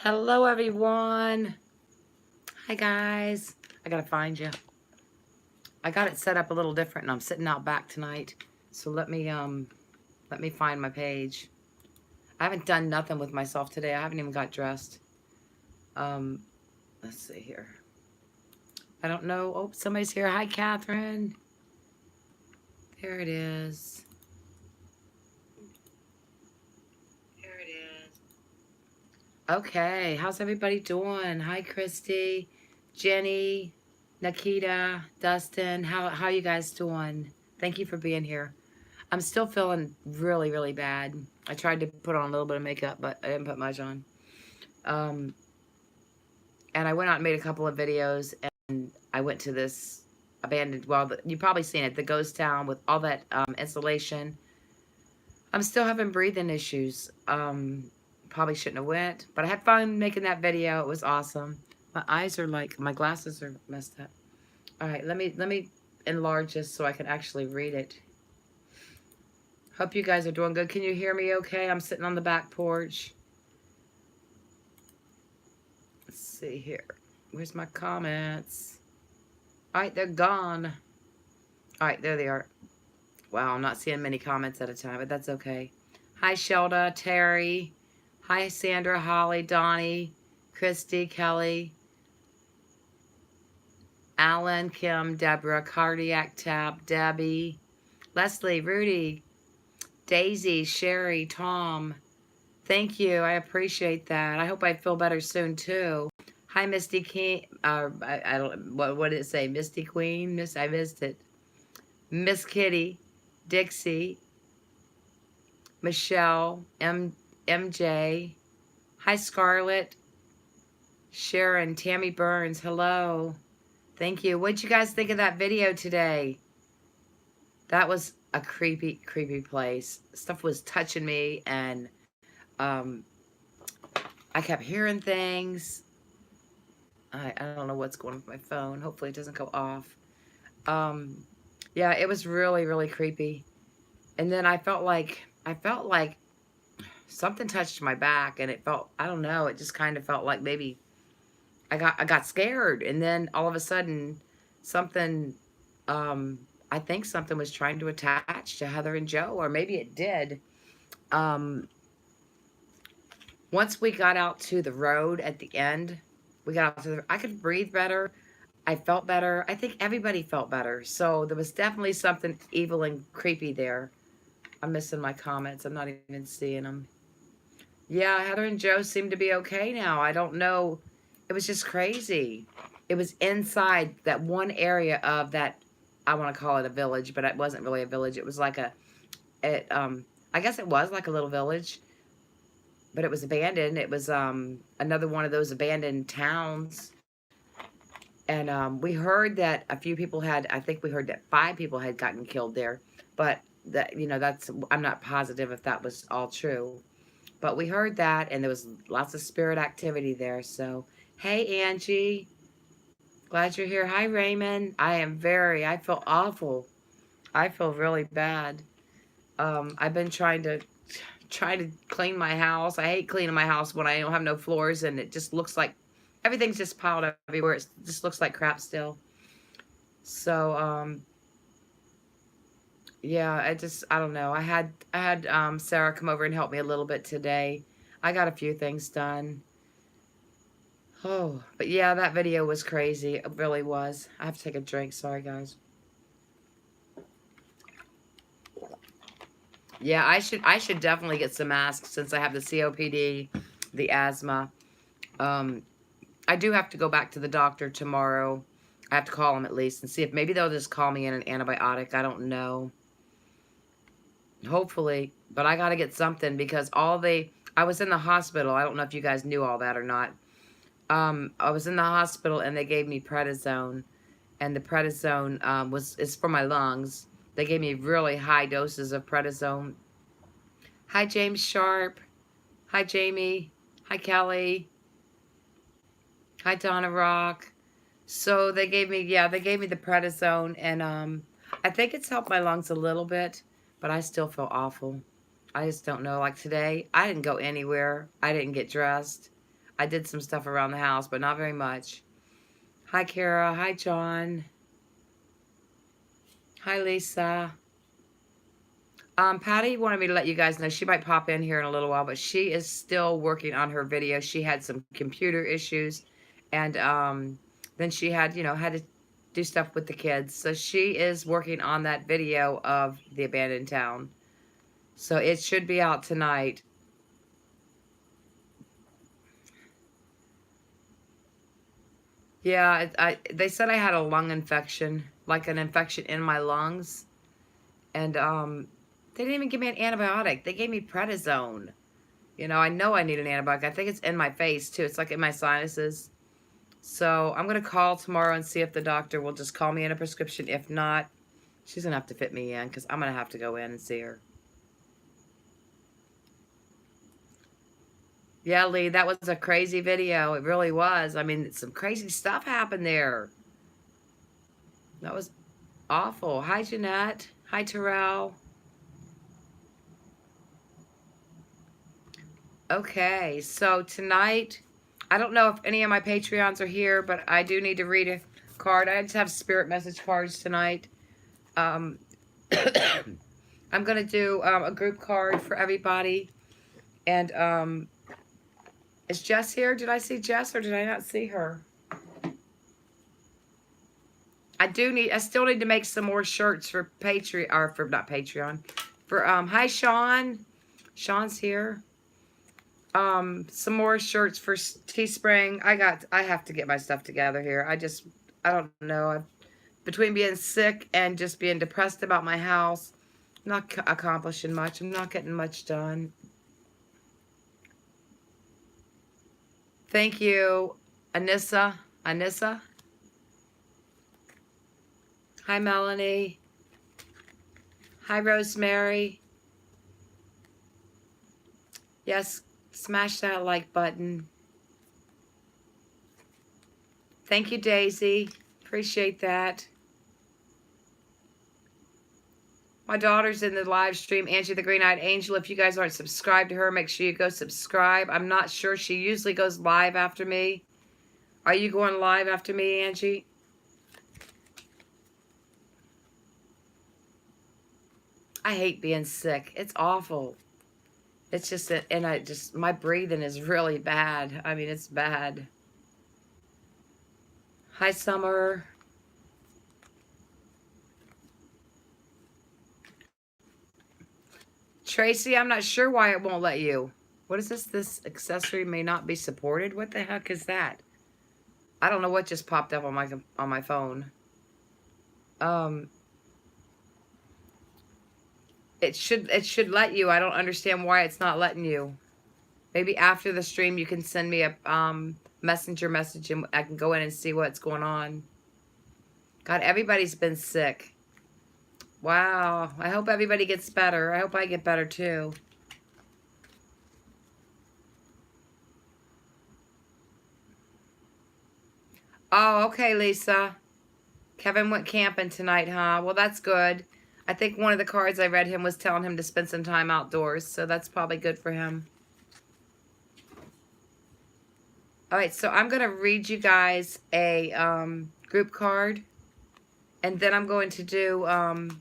Hello, everyone. Hi, guys. I gotta find you. I got it set up a little different, and I'm sitting out back tonight. So let me find my page. I haven't done nothing with myself today. I haven't even got dressed. Let's see here. I don't know. Oh, somebody's here. Hi, Catherine. There it is. There it is. Okay, how's everybody doing? Hi, Christy, Jenny, Nikita, Dustin. How you guys doing? Thank you for being here. I'm still feeling really, really bad. I tried to put on a little bit of makeup, but I didn't put much on. And I went out and made a couple of videos, and I went to this abandoned, well, you've probably seen it, the ghost town with all that insulation. I'm still having breathing issues. Probably shouldn't have went, but I had fun making that video. It was awesome. My eyes are like, my glasses are messed up. All right, let me enlarge this so I can actually read it. Hope you guys are doing good. Can you hear me okay? I'm sitting on the back porch. Let's see here. Where's my comments? All right, they're gone. All right, there they are. Wow, I'm not seeing many comments at a time, but that's okay. Hi, Shelda, Terry. Hi, Sandra, Holly, Donnie, Christy, Kelly, Alan, Kim, Deborah, Cardiac Tap, Debbie, Leslie, Rudy, Daisy, Sherry, Tom. Thank you. I appreciate that. I hope I feel better soon, too. Hi, Misty King. I don't, what did it say? Misty Queen? I missed it. Miss Kitty, Dixie, Michelle, MJ. Hi, Scarlett, Sharon, Tammy Burns. Hello. Thank you. What'd you guys think of that video today? That was a creepy, creepy place. Stuff was touching me, and I kept hearing things. I don't know what's going on with my phone. Hopefully it doesn't go off. Yeah, it was really, really creepy. And then I felt like something touched my back, and it felt, I don't know, it just kind of felt like maybe I got scared. And then all of a sudden something, I think something was trying to attach to Heather and Joe, or maybe it did. Once we got out to the road at the end, we got out to the, I could breathe better. I felt better. I think everybody felt better. So there was definitely something evil and creepy there. I'm missing my comments. I'm not even seeing them. Yeah, Heather and Joe seem to be okay now. I don't know. It was just crazy. It was inside that one area of that, I want to call it a village, but it wasn't really a village. It was like I guess it was like a little village, but it was abandoned. It was another one of those abandoned towns. And we heard that a few people had, I think we heard that 5 people had gotten killed there. But, that, you know, that's, I'm not positive if that was all true. But we heard that, and there was lots of spirit activity there. So, hey, Angie. Glad you're here. Hi, Raymond. I feel awful. I feel really bad. I've been trying to clean my house. I hate cleaning my house when I don't have no floors, and it just looks like everything's just piled up everywhere. It just looks like crap still. So, yeah, I don't know. I had Sarah come over and help me a little bit today. I got a few things done. Oh, but yeah, that video was crazy. It really was. I have to take a drink. Sorry, guys. Yeah, I should definitely get some masks since I have the COPD, the asthma. I do have to go back to the doctor tomorrow. I have to call them at least and see if maybe they'll just call me in an antibiotic. I don't know. Hopefully, but I got to get something because I was in the hospital. I don't know if you guys knew all that or not. I was in the hospital and they gave me prednisone, and the prednisone is for my lungs. They gave me really high doses of prednisone. Hi, James Sharp. Hi, Jamie. Hi, Kelly. Hi, Donna Rock. So they gave me the prednisone, and I think it's helped my lungs a little bit, but I still feel awful. I just don't know. Like today, I didn't go anywhere. I didn't get dressed. I did some stuff around the house, but not very much. Hi, Kara. Hi, John. Hi, Lisa. Patty wanted me to let you guys know she might pop in here in a little while, but she is still working on her video. She had some computer issues, and then she had, you know, had to do stuff with the kids. So she is working on that video of the abandoned town. So it should be out tonight. Yeah, they said I had a lung infection, like an infection in my lungs, and they didn't even give me an antibiotic. They gave me prednisone. You know I need an antibiotic. I think it's in my face, too. It's like in my sinuses. So I'm going to call tomorrow and see if the doctor will just call me in a prescription. If not, she's going to have to fit me in because I'm going to have to go in and see her. Yeah, Lee, that was a crazy video. It really was. I mean, some crazy stuff happened there. That was awful. Hi, Jeanette. Hi, Terrell. Okay, so tonight, I don't know if any of my Patreons are here, but I do need to read a card. I just have spirit message cards tonight. I'm going to do a group card for everybody. And is Jess here? Did I see Jess or did I not see her? I still need to make some more shirts for Patreon, or for, not Patreon. For, hi, Sean. Sean's here. Some more shirts for Teespring. I have to get my stuff together here. I don't know. Between being sick and just being depressed about my house, I'm not accomplishing much. I'm not getting much done. Thank you, Anissa. Anissa. Hi, Melanie. Hi, Rosemary. Yes, smash that like button. Thank you, Daisy. Appreciate that. My daughter's in the live stream, Angie the Green-Eyed Angel. If you guys aren't subscribed to her, make sure you go subscribe. I'm not sure. She usually goes live after me. Are you going live after me, Angie? I hate being sick. It's awful. It's just that, and my breathing is really bad. I mean, it's bad. Hi, Summer. Tracy, I'm not sure why it won't let you. What is this? This accessory may not be supported. What the heck is that? I don't know what just popped up on my phone. It should let you. I don't understand why it's not letting you. Maybe after the stream you can send me a messenger message and I can go in and see what's going on. God, everybody's been sick. Wow. I hope everybody gets better. I hope I get better too. Oh, okay, Lisa. Kevin went camping tonight, huh? Well, that's good. I think one of the cards I read him was telling him to spend some time outdoors, so that's probably good for him. All right, so I'm going to read you guys a group card, and then I'm going to do, I'm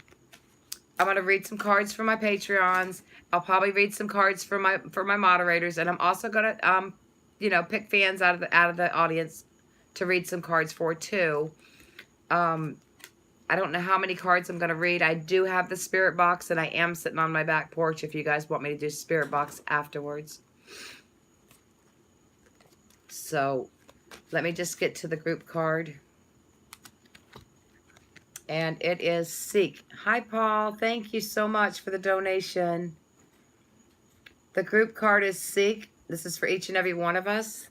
going to read some cards for my Patreons. I'll probably read some cards for my moderators, and I'm also going to, you know, pick fans out of the audience to read some cards for too. I don't know how many cards I'm going to read. I do have the spirit box, and I am sitting on my back porch if you guys want me to do spirit box afterwards. So let me just get to the group card. And it is Seek. Hi, Paul. Thank you so much for the donation. The group card is Seek. This is for each and every one of us.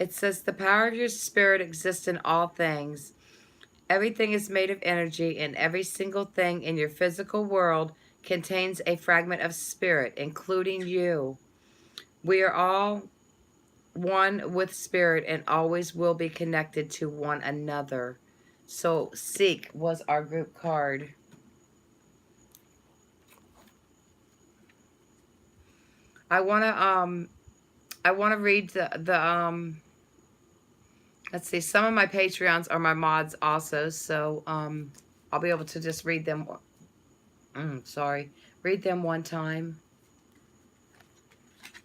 It says, the power of your spirit exists in all things. Everything is made of energy, and every single thing in your physical world contains a fragment of spirit, including you. We are all one with spirit and always will be connected to one another. So Seek was our group card. I want I want to read let's see, some of my Patreons are my mods also, so I'll be able to just read them. Sorry, read them one time.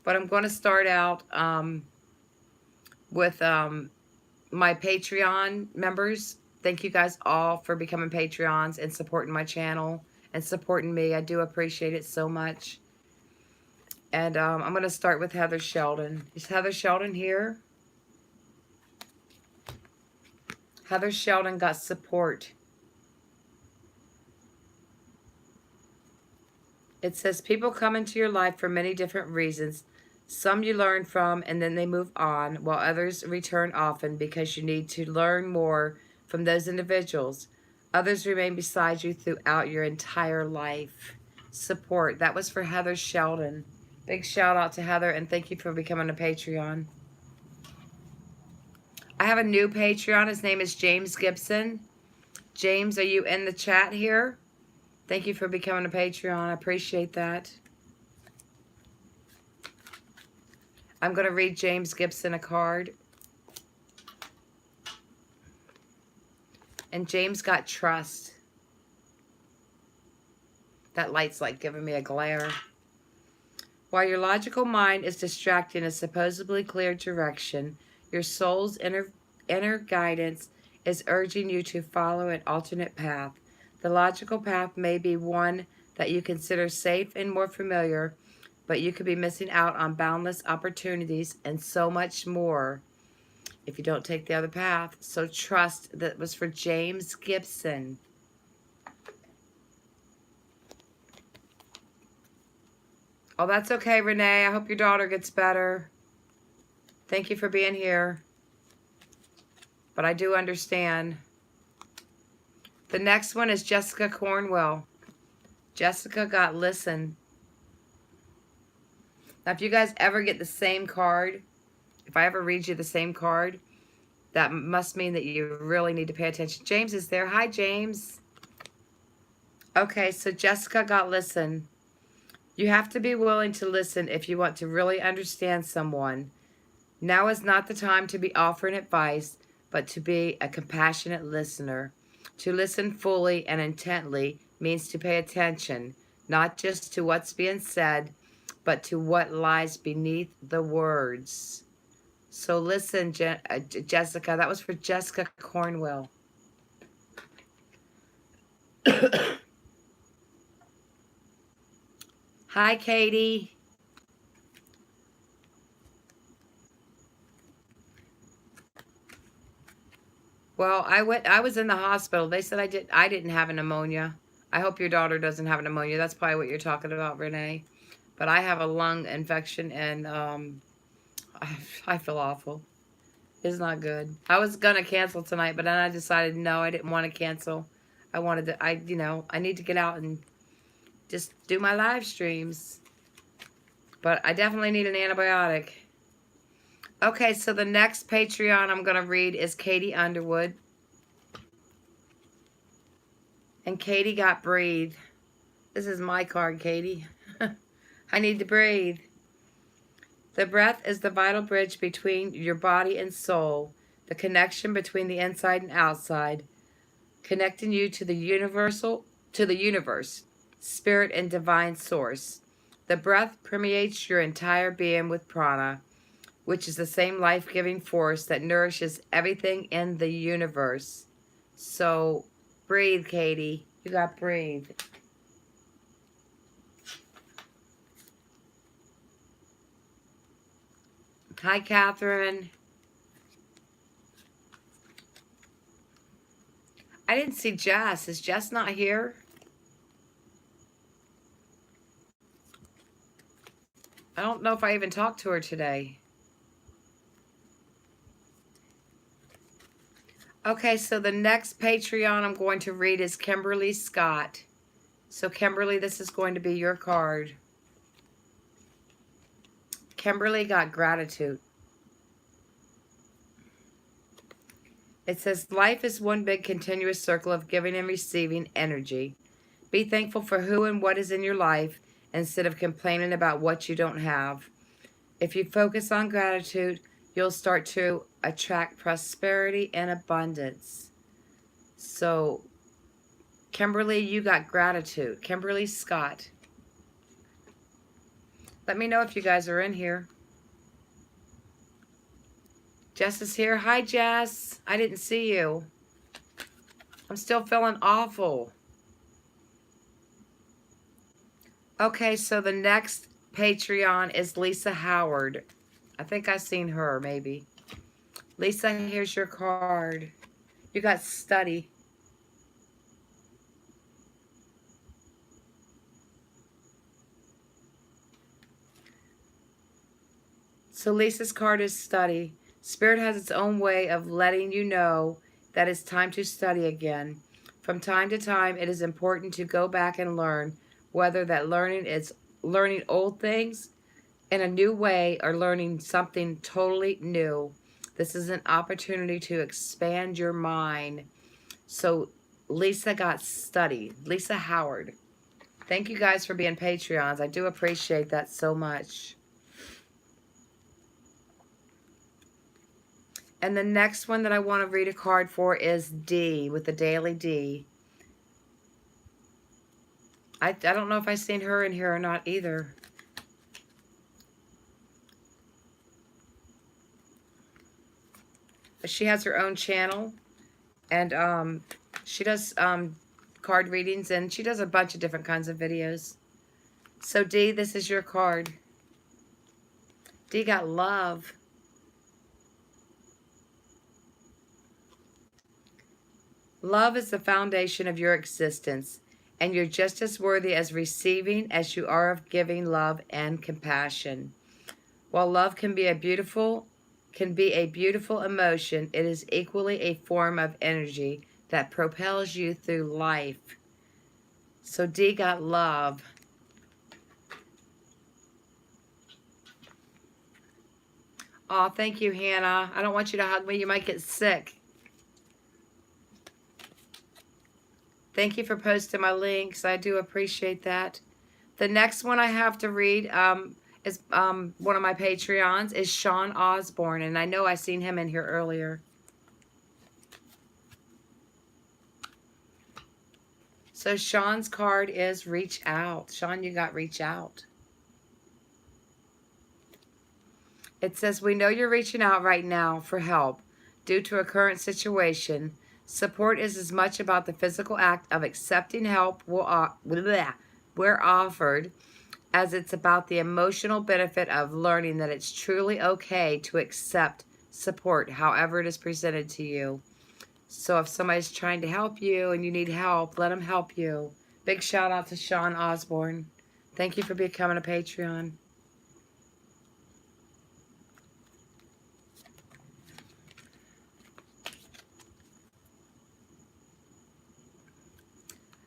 But I'm going to start out with my Patreon members. Thank you guys all for becoming Patreons and supporting my channel and supporting me. I do appreciate it so much. And I'm going to start with Heather Sheldon. Is Heather Sheldon here? Heather Sheldon got support. It says, people come into your life for many different reasons. Some you learn from and then they move on, while others return often because you need to learn more from those individuals. Others remain beside you throughout your entire life. Support. That was for Heather Sheldon. Big shout out to Heather, and thank you for becoming a Patreon. I have a new Patreon. His name is James Gibson. James, are you in the chat here? Thank you for becoming a Patreon. I appreciate that. I'm going to read James Gibson a card. And James got trust. That light's like giving me a glare. While your logical mind is distracted in a supposedly clear direction, your soul's inner guidance is urging you to follow an alternate path. The logical path may be one that you consider safe and more familiar, but you could be missing out on boundless opportunities and so much more if you don't take the other path. So trust. That was for James Gibson. Oh, that's okay, Renee. I hope your daughter gets better. Thank you for being here. But I do understand. The next one is Jessica Cornwell. Jessica got listen. Now, if you guys ever get the same card, if I ever read you the same card, that must mean that you really need to pay attention. James is there. Hi, James. Okay, so Jessica got listen. You have to be willing to listen if you want to really understand someone. Now is not the time to be offering advice, but to be a compassionate listener. To listen fully and intently means to pay attention, not just to what's being said, but to what lies beneath the words. So listen, Jessica. That was for Jessica Cornwell. Hi, Katie. Well, I was in the hospital. They said I didn't have a pneumonia. I hope your daughter doesn't have a pneumonia. That's probably what you're talking about, Renee. But I have a lung infection, and I feel awful. It's not good. I was gonna cancel tonight, but then I decided no, I didn't want to cancel. I wanted to. I need to get out and just do my live streams. But I definitely need an antibiotic. Okay, so the next Patreon I'm going to read is Katie Underwood. And Katie got breathe. This is my card, Katie. I need to breathe. The breath is the vital bridge between your body and soul, the connection between the inside and outside, connecting you to the universe, spirit and divine source. The breath permeates your entire being with prana, which is the same life-giving force that nourishes everything in the universe. So breathe, Katie. You got breathe. Hi, Catherine. I didn't see Jess. Is Jess not here? I don't know if I even talked to her today. Okay, so the next Patreon I'm going to read is Kimberly Scott. So Kimberly, this is going to be your card. Kimberly got gratitude. It says, life is one big continuous circle of giving and receiving energy. Be thankful for who and what is in your life instead of complaining about what you don't have. If you focus on gratitude, you'll start to attract prosperity and abundance. So, Kimberly, you got gratitude. Kimberly Scott. Let me know if you guys are in here. Jess is here. Hi, Jess. I didn't see you. I'm still feeling awful. Okay, so the next Patreon is Lisa Howard. I think I've seen her, maybe. Lisa, here's your card. You got study. So Lisa's card is study. Spirit has its own way of letting you know that it's time to study again. From time to time, it is important to go back and learn, whether that learning is learning old things in a new way or learning something totally new. This is an opportunity to expand your mind. So Lisa got study. Lisa Howard. Thank you guys for being Patreons. I do appreciate that so much. And the next one that I want to read a card for is D, with the Daily D. I don't know if I've seen her in here or not either. But she has her own channel. And she does card readings. And she does a bunch of different kinds of videos. So D, this is your card. D got love. Love is the foundation of your existence, and you're just as worthy as receiving as you are of giving love and compassion. While love can be a beautiful emotion, it is equally a form of energy that propels you through life. So D got love. Oh, thank you, Hannah. I don't want you to hug me. You might get sick. Thank you for posting my links. I do appreciate that. The next one I have to read is one of my Patreons is Sean Osborne. And I know I seen him in here earlier. So Sean's card is reach out. Sean, you got reach out. It says, we know you're reaching out right now for help due to a current situation. Support is as much about the physical act of accepting help we're offered as it's about the emotional benefit of learning that it's truly okay to accept support however it is presented to you. So if somebody's trying to help you and you need help, let them help you. Big shout out to Sean Osborne. Thank you for becoming a Patreon.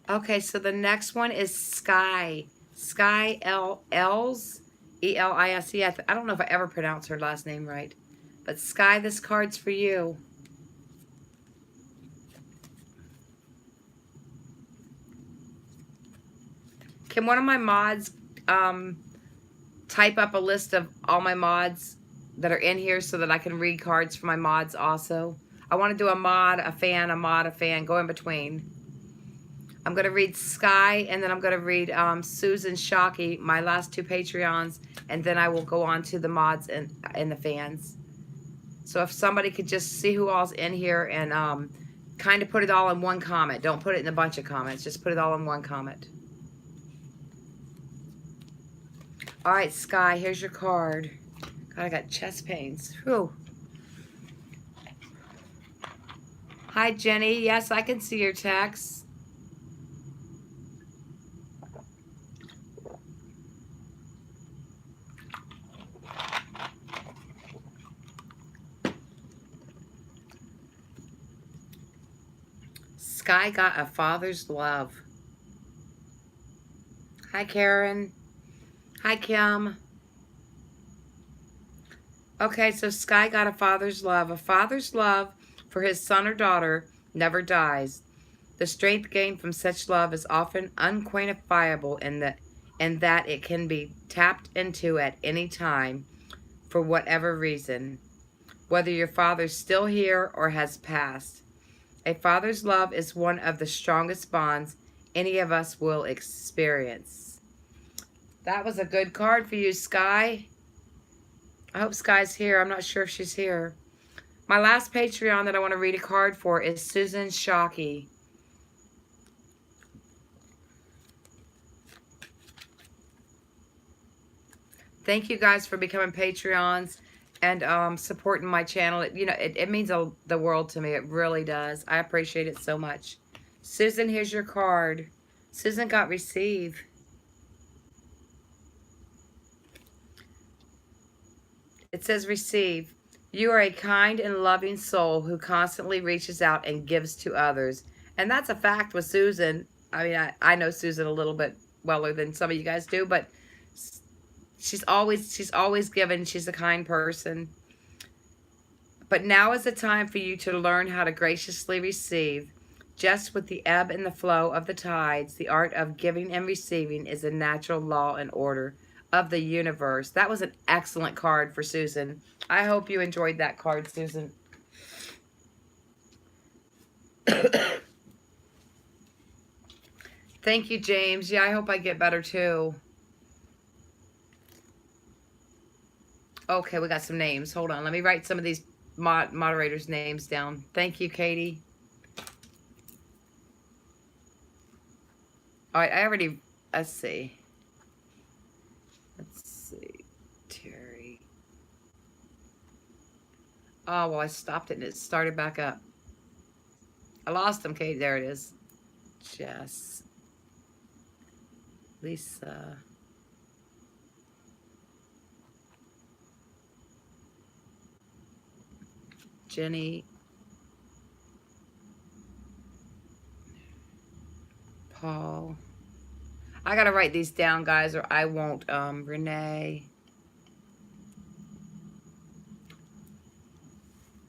Okay, so the next one is Sky. Sky L's E-L-I-S-E. I don't know if I ever pronounced her last name right. But Sky, this card's for you. Can one of my mods type up a list of all my mods that are in here so that I can read cards for my mods also? I want to do a mod, a fan, a mod, a fan, go in between. I'm going to read Sky, and then I'm going to read Susan Shockey, my last two Patreons, and then I will go on to the mods and the fans. So if somebody could just see who all's in here and kind of put it all in one comment. Don't put it in a bunch of comments. Just put it all in one comment. All right, Sky, here's your card. God, I got chest pains. Whew. Hi, Jenny. Yes, I can see your text. Sky got a father's love. Hi, Karen. Hi, Kim. Okay, so Sky got a father's love. A father's love for his son or daughter never dies. The strength gained from such love is often unquantifiable in that it can be tapped into at any time. for whatever reason, whether your father's still here or has passed. A father's love is one of the strongest bonds any of us will experience. That was a good card for you, Sky. I hope Sky's here. I'm not sure if she's here. My last Patreon that I want to read a card for is Susan Shockey. Thank you guys for becoming Patreons and supporting my channel. It means the world to me. It really does. I appreciate it so much. Susan, here's your card. Susan got receive. It says receive. You are a kind and loving soul who constantly reaches out and gives to others. And that's a fact with Susan. I mean, I know Susan a little bit weller than some of you guys do, but she's always given. She's a kind person. But now is the time for you to learn how to graciously receive. Just with the ebb and the flow of the tides, the art of giving and receiving is a natural law and order of the universe. That was an excellent card for Susan. I hope you enjoyed that card, Susan. Thank you, James. Yeah, I hope I get better too. Okay, we got some names. Hold on. Let me write some of these moderators' names down. Thank you, Katie. All right, let's see. Terry. Oh, well, I stopped it and it started back up. I lost them, Katie. There it is. Jess. Lisa. Jenny. Paul. I gotta write these down, guys, or I won't. Renee.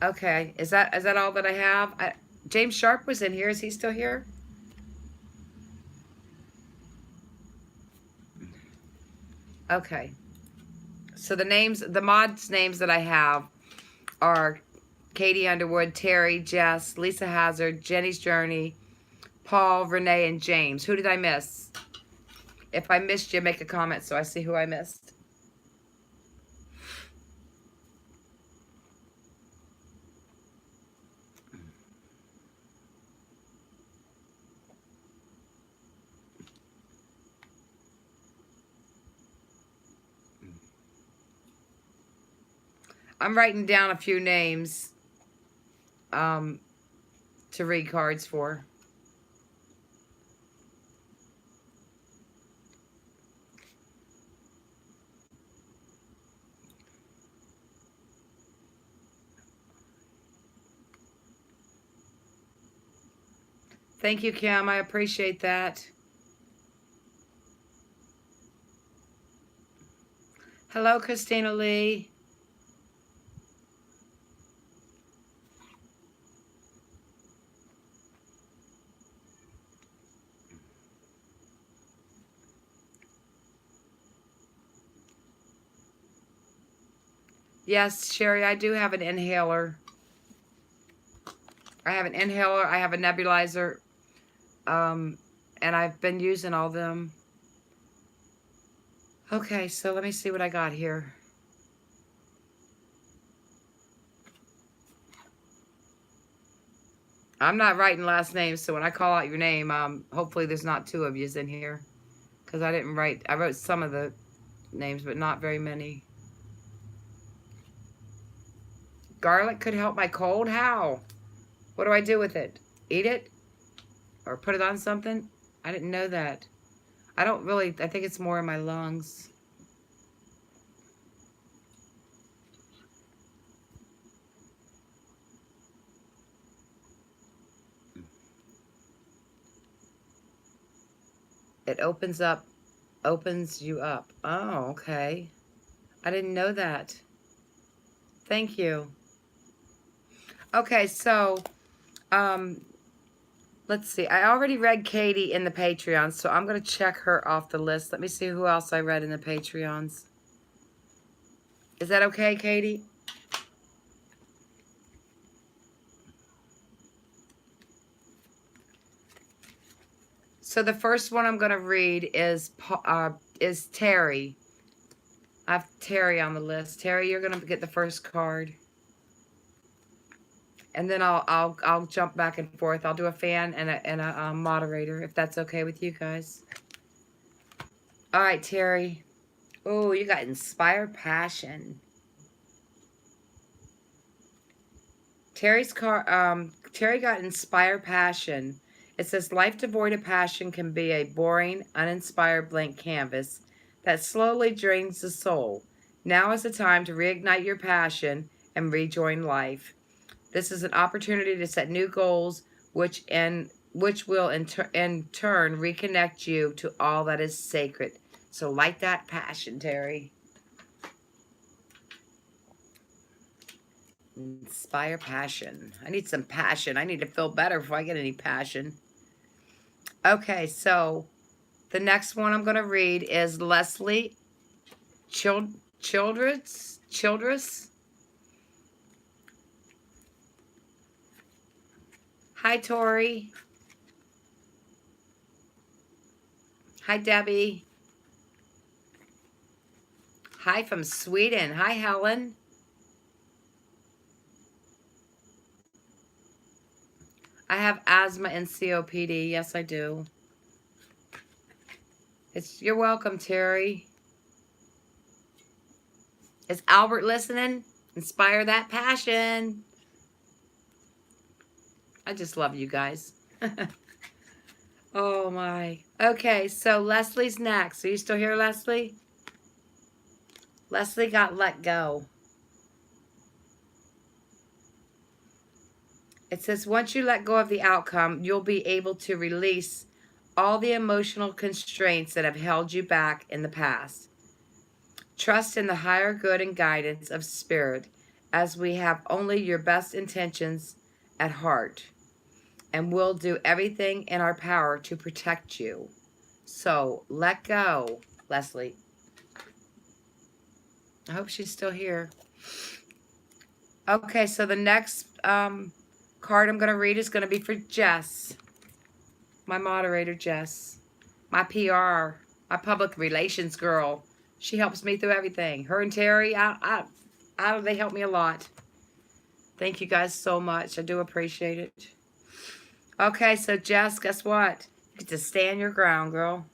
Okay, is that all that I have? James Sharp was in here. Is he still here? Okay. So the mods names that I have are Katie Underwood, Terry, Jess, Lisa Hazard, Jenny's Journey, Paul, Renee, and James. Who did I miss? If I missed you, make a comment so I see who I missed. I'm writing down a few names to read cards for. Thank you, Kim. I appreciate that. Hello, Christina Lee. Yes, Sherry, I do have an inhaler. I have an inhaler. I have a nebulizer. And I've been using all of them. Okay, so let me see what I got here. I'm not writing last names, so when I call out your name, hopefully there's not two of yous in here. Because I didn't write, I wrote some of the names, but not very many. Garlic could help my cold? How? What do I do with it? Eat it? Or put it on something? I didn't know that. I think it's more in my lungs. It opens you up. Oh, okay. I didn't know that. Thank you. Okay, so, let's see. I already read Katie in the Patreon, so I'm going to check her off the list. Let me see who else I read in the Patreons. Is that okay, Katie? So the first one I'm going to read is Terry. I have Terry on the list. Terry, you're going to get the first card. And then I'll jump back and forth. I'll do a fan and a moderator, if that's okay with you guys. All right, Terry. Oh, you got inspired passion. Terry got inspired passion. It says life devoid of passion can be a boring, uninspired blank canvas that slowly drains the soul. Now is the time to reignite your passion and rejoin life. This is an opportunity to set new goals, which will in turn reconnect you to all that is sacred. So light that passion, Terry. Inspire passion. I need some passion. I need to feel better before I get any passion. Okay, so the next one I'm going to read is Leslie Childress. Hi, Tori. Hi, Debbie. Hi from Sweden. Hi, Helen. I have asthma and COPD. Yes, I do. You're welcome, Terry. Is Albert listening? Inspire that passion. I just love you guys. Oh, my. Okay, so Leslie's next. Are you still here, Leslie? Leslie got let go. It says, once you let go of the outcome, you'll be able to release all the emotional constraints that have held you back in the past. Trust in the higher good and guidance of spirit, as we have only your best intentions at heart, and we'll do everything in our power to protect you. So let go, Leslie. I hope she's still here. Okay, so the next card I'm going to read is going to be for Jess. My moderator, Jess. My PR. My public relations girl. She helps me through everything. Her and Terry, they help me a lot. Thank you guys so much. I do appreciate it. Okay, so Jess, guess what? You get to stand your ground, girl.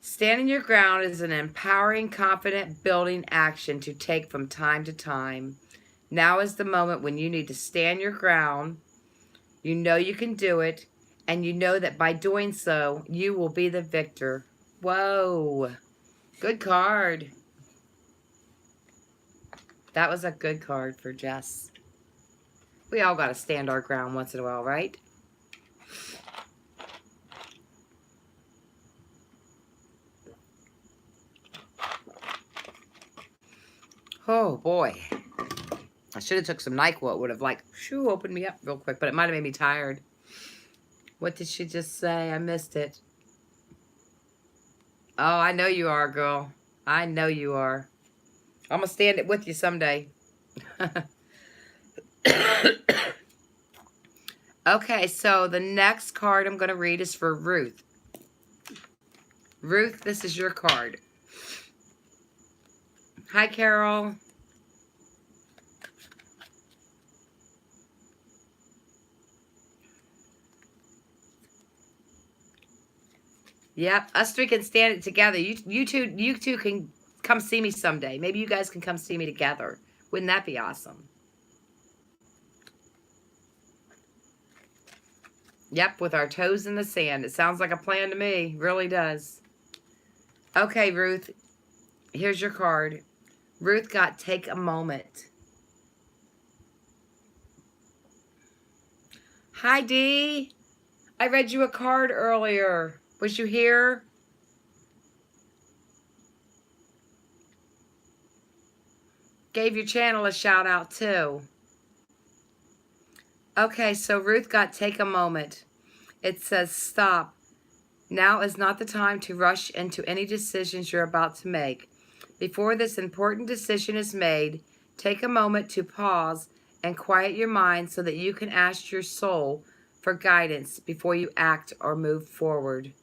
Standing your ground is an empowering, confident, building action to take from time to time. Now is the moment when you need to stand your ground. You know you can do it, and you know that by doing so, you will be the victor. Whoa. Good card. That was a good card for Jess. We all got to stand our ground once in a while, right? Oh, boy. I should have took some NyQuil. It would have, like, shoo, opened me up real quick, but it might have made me tired. What did she just say? I missed it. Oh, I know you are, girl. I know you are. I'm going to stand it with you someday. Okay, so the next card I'm going to read is for Ruth. Ruth, this is your card. Hi, Carol. Yep, us three can stand it together. You two can come see me someday. Maybe you guys can come see me together. Wouldn't that be awesome? Yep, with our toes in the sand. It sounds like a plan to me. Really does. Okay, Ruth. Here's your card. Ruth got take a moment. Hi, Dee. I read you a card earlier. Was you here? Gave your channel a shout out too. Okay, so Ruth got take a moment. It says stop. Now is not the time to rush into any decisions you're about to make. Before this important decision is made, take a moment to pause and quiet your mind so that you can ask your soul for guidance before you act or move forward.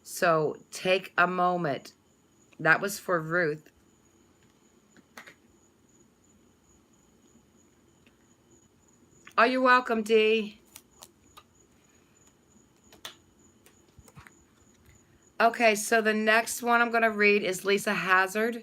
So take a moment. That was for Ruth. Oh, you're welcome, Dee. Okay, so the next one I'm going to read is Lisa Hazard.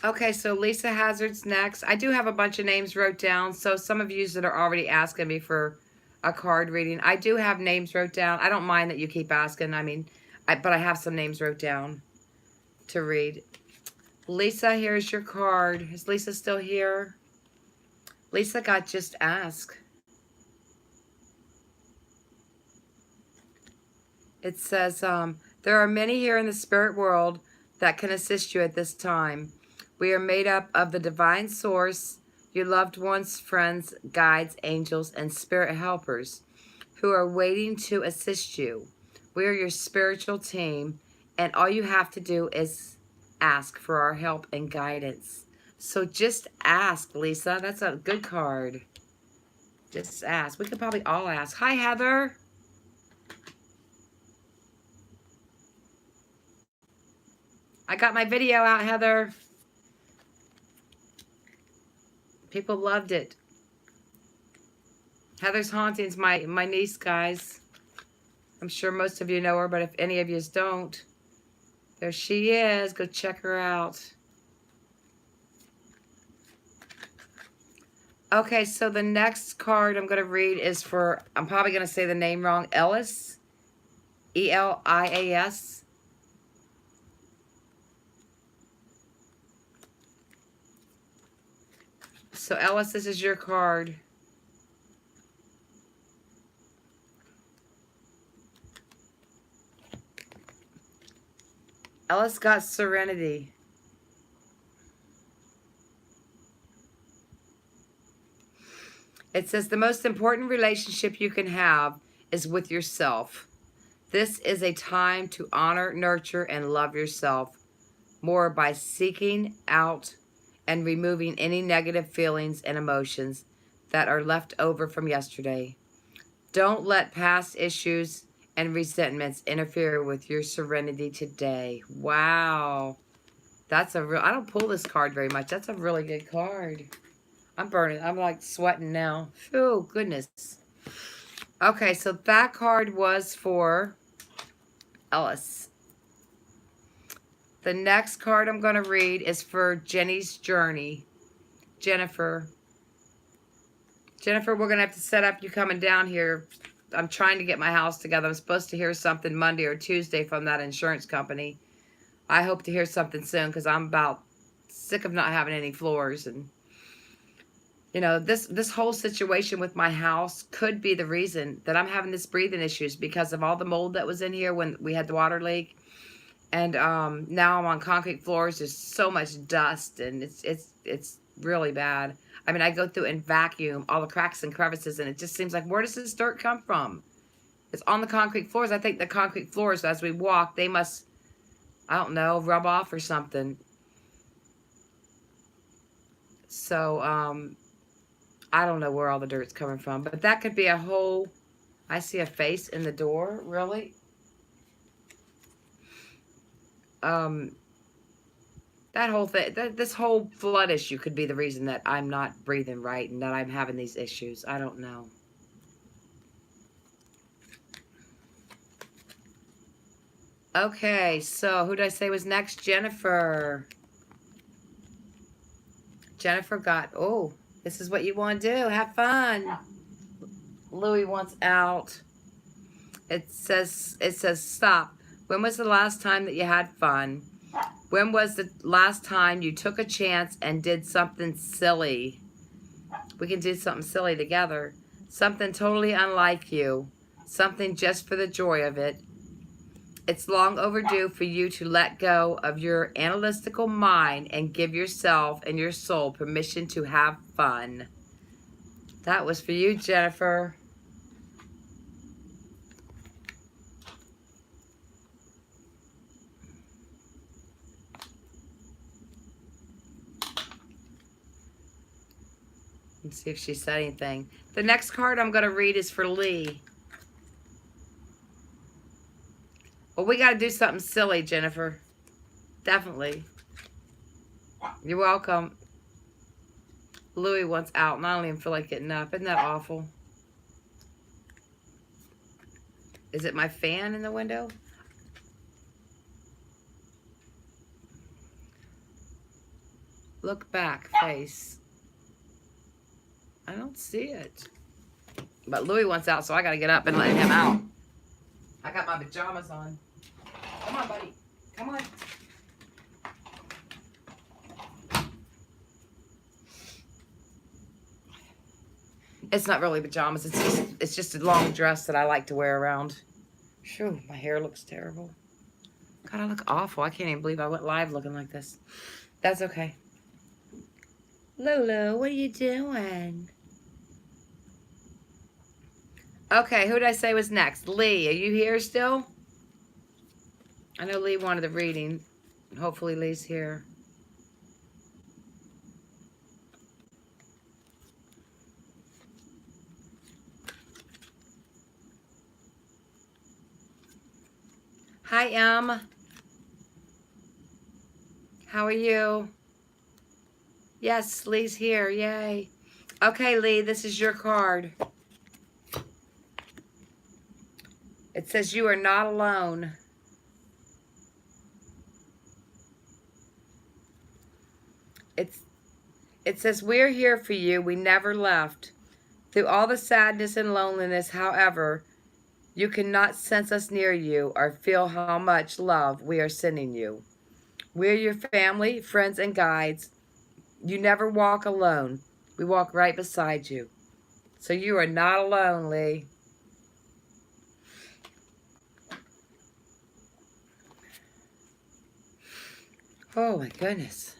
Okay, so Lisa Hazard's next. I do have a bunch of names wrote down, so some of you that are already asking me for a card reading, I do have names wrote down. I don't mind that you keep asking. I mean, but I have some names wrote down to read. Lisa, here's your card. Is Lisa still here? Lisa got just ask. It says, there are many here in the spirit world that can assist you at this time. We are made up of the divine source, your loved ones, friends, guides, angels, and spirit helpers who are waiting to assist you. We are your spiritual team, and all you have to do is ask for our help and guidance. So just ask, Lisa. That's a good card. Just ask. We could probably all ask. Hi, Heather. I got my video out, Heather. People loved it. Heather's Hauntings, my niece, guys. I'm sure most of you know her, but if any of you don't, there she is. Go check her out. Okay, so the next card I'm going to read is for, I'm probably going to say the name wrong, Ellis. E-L-I-A-S. So Ellis, this is your card. Ellis got Serenity. It says the most important relationship you can have is with yourself. This is a time to honor, nurture, and love yourself more by seeking out and removing any negative feelings and emotions that are left over from yesterday. Don't let past issues and resentments interfere with your serenity today. Wow. That's a real, I don't pull this card very much. That's a really good card. I'm burning. I'm like sweating now. Oh, goodness. Okay, so that card was for Ellis. The next card I'm going to read is for Jenny's Journey. Jennifer. Jennifer, we're going to have to set up you coming down here. I'm trying to get my house together. I'm supposed to hear something Monday or Tuesday from that insurance company. I hope to hear something soon because I'm about sick of not having any floors. And, you know, this whole situation with my house could be the reason that I'm having this breathing issues because of all the mold that was in here when we had the water leak. And now I'm on concrete floors. There's so much dust, and it's really bad. I mean, I go through and vacuum all the cracks and crevices, and it just seems like, where does this dirt come from? It's on the concrete floors. I think the concrete floors, as we walk, they must, I don't know, rub off or something. So, I don't know where all the dirt's coming from, but that could be a whole, I see a face in the door, really? That whole thing, this whole flood issue could be the reason that I'm not breathing right and that I'm having these issues. I don't know. Okay, so who did I say was next? Jennifer. Jennifer got, oh, this is what you want to do. Have fun. Louis wants out. It says stop. When was the last time that you had fun? When was the last time you took a chance and did something silly? We can do something silly together. Something totally unlike you. Something just for the joy of it. It's long overdue for you to let go of your analytical mind and give yourself and your soul permission to have fun. That was for you, Jennifer. Let's see if she said anything. The next card I'm going to read is for Lee. Well, we got to do something silly, Jennifer. Definitely. You're welcome. Louie wants out, and I don't even feel like getting up. Isn't that awful? Is it my fan in the window? Look back, face. I don't see it. But Louie wants out, so I got to get up and let him out. I got my pajamas on. Come on, buddy. Come on. It's not really pajamas. It's just a long dress that I like to wear around. Phew, my hair looks terrible. God, I look awful. I can't even believe I went live looking like this. That's okay. Lulu, what are you doing? Okay, who did I say was next? Lee, are you here still? I know Lee wanted the reading. Hopefully Lee's here. Hi, Em. How are you? Yes, Lee's here. Yay. Okay, Lee, this is your card. It says you are not alone. It says we're here for you. We never left. Through all the sadness and loneliness, however, you cannot sense us near you or feel how much love we are sending you. We're your family, friends, and guides. You never walk alone. We walk right beside you. So you are not alone, Lee. Oh my goodness.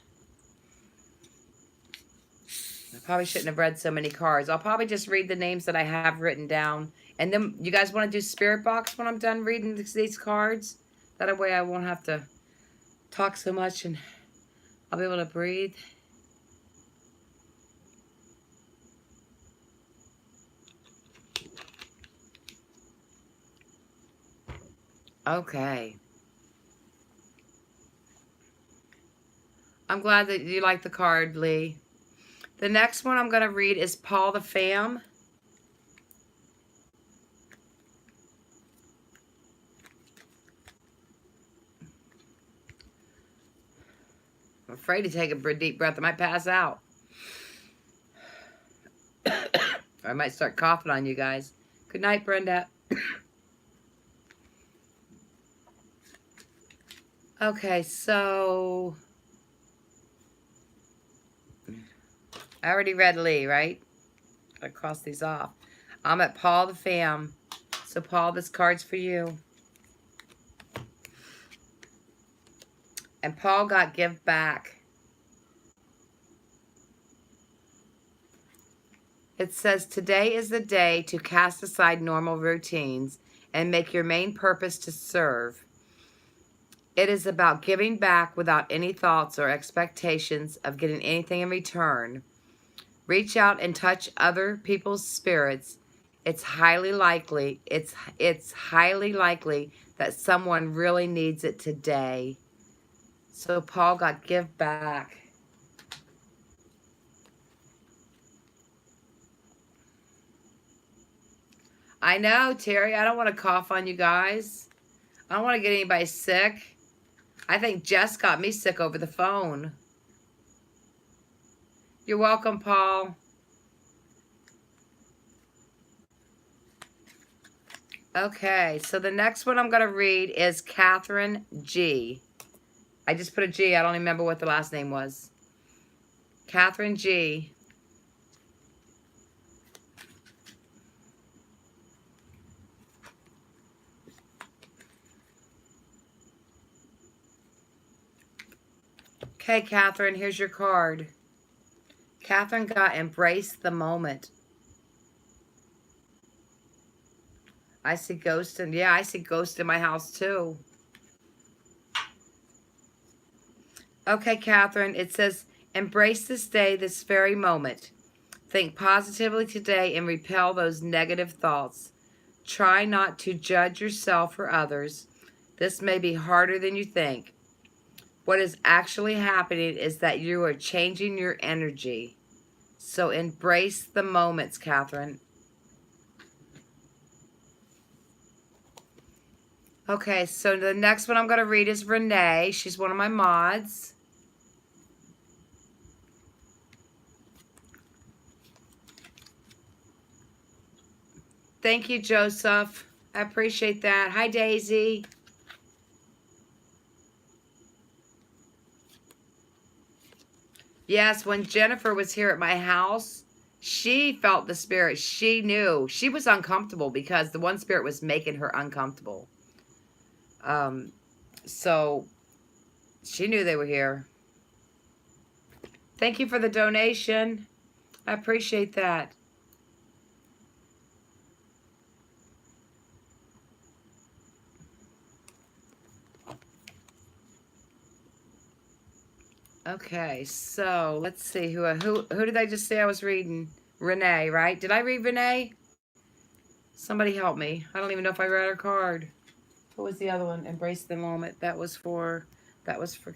I probably shouldn't have read so many cards. I'll probably just read the names that I have written down. And then you guys want to do Spirit Box when I'm done reading these cards? That way I won't have to talk so much and I'll be able to breathe. Okay. I'm glad that you like the card, Lee. The next one I'm going to read is Paul the Fam. I'm afraid to take a deep breath. I might pass out. I might start coughing on you guys. Good night, Brenda. Okay, so I already read Lee, right? I cross these off. I'm at Paul the Fam. So Paul, this card's for you. And Paul got give back. It says, today is the day to cast aside normal routines and make your main purpose to serve. It is about giving back without any thoughts or expectations of getting anything in return. Reach out and touch other people's spirits. It's highly likely that someone really needs it today. So Paul got give back. I know, Terry. I don't want to cough on you guys. I don't want to get anybody sick. I think Jess got me sick over the phone. You're welcome, Paul. Okay, so the next one I'm going to read is Catherine G. I just put a G. I don't remember what the last name was. Catherine G. Okay, Catherine, here's your card. Catherine got embrace the moment. I see ghosts, and yeah, I see ghosts in my house too. Okay, Catherine, it says, embrace this day, this very moment. Think positively today and repel those negative thoughts. Try not to judge yourself or others. This may be harder than you think. What is actually happening is that you are changing your energy. So embrace the moments, Catherine. Okay, so the next one I'm going to read is Renee. She's one of my mods. Thank you, Joseph. I appreciate that. Hi, Daisy. Yes, when Jennifer was here at my house, she felt the spirit. She knew. She was uncomfortable because the one spirit was making her uncomfortable. So she knew they were here. Thank you for the donation. I appreciate that. Okay, so let's see who did I just say I was reading? Renee, right? Did I read Renee? Somebody help me. I don't even know if I read her card. What was the other one? Embrace the moment. That was for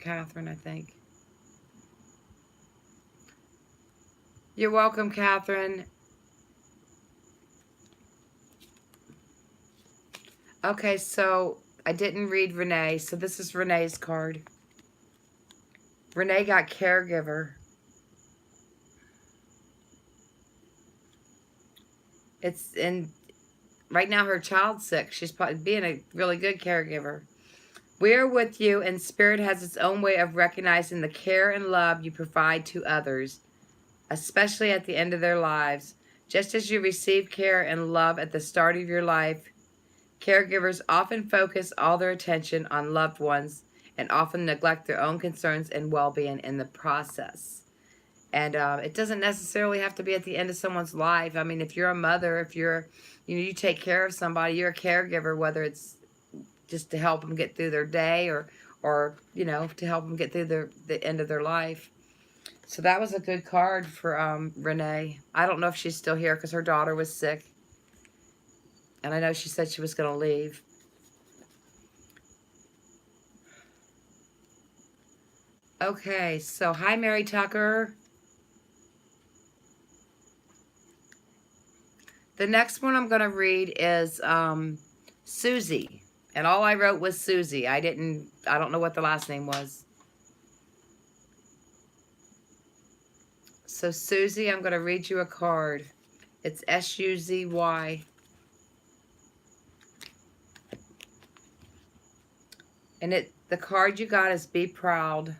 Catherine, I think. You're welcome, Catherine. Okay, so I didn't read Renee, so this is Renee's card. Renee got caregiver. It's in right now her child's sick. She's probably being a really good caregiver. We're with you, and Spirit has its own way of recognizing the care and love you provide to others, especially at the end of their lives. Just as you receive care and love at the start of your life, caregivers often focus all their attention on loved ones and often neglect their own concerns and well-being in the process. And it doesn't necessarily have to be at the end of someone's life. I mean, if you're a mother, if you're, you take care of somebody, you're a caregiver, whether it's just to help them get through their day or to help them get through the end of their life. So that was a good card for Renee. I don't know if she's still here because her daughter was sick. And I know she said she was going to leave. Okay, so hi, Mary Tucker. The next one I'm going to read is Susie. And all I wrote was Susie. I don't know what the last name was. So Susie, I'm going to read you a card. It's S-U-Z-Y. And the card you got is Be Proud.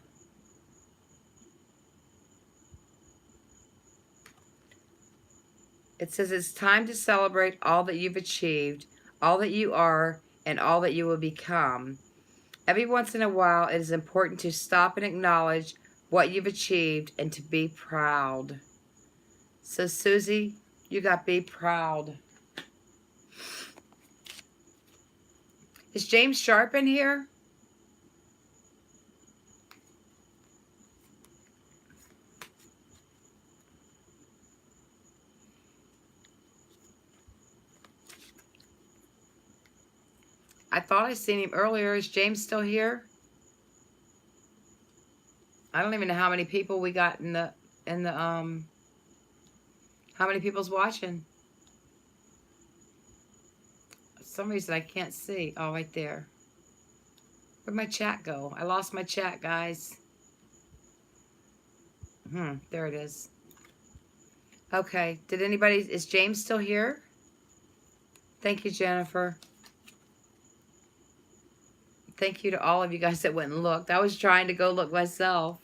It says it's time to celebrate all that you've achieved, all that you are, and all that you will become. Every once in a while, it is important to stop and acknowledge what you've achieved and to be proud. So, Susie, you got Be Proud. Is James Sharp in here? I thought I seen him earlier. Is James still here? I don't even know how many people we got how many people's watching. For some reason I can't see. Oh, right there. Where'd my chat go? I lost my chat, guys. There it is. Okay. Is James still here? Thank you, Jennifer. Thank you to all of you guys that went and looked. I was trying to go look myself.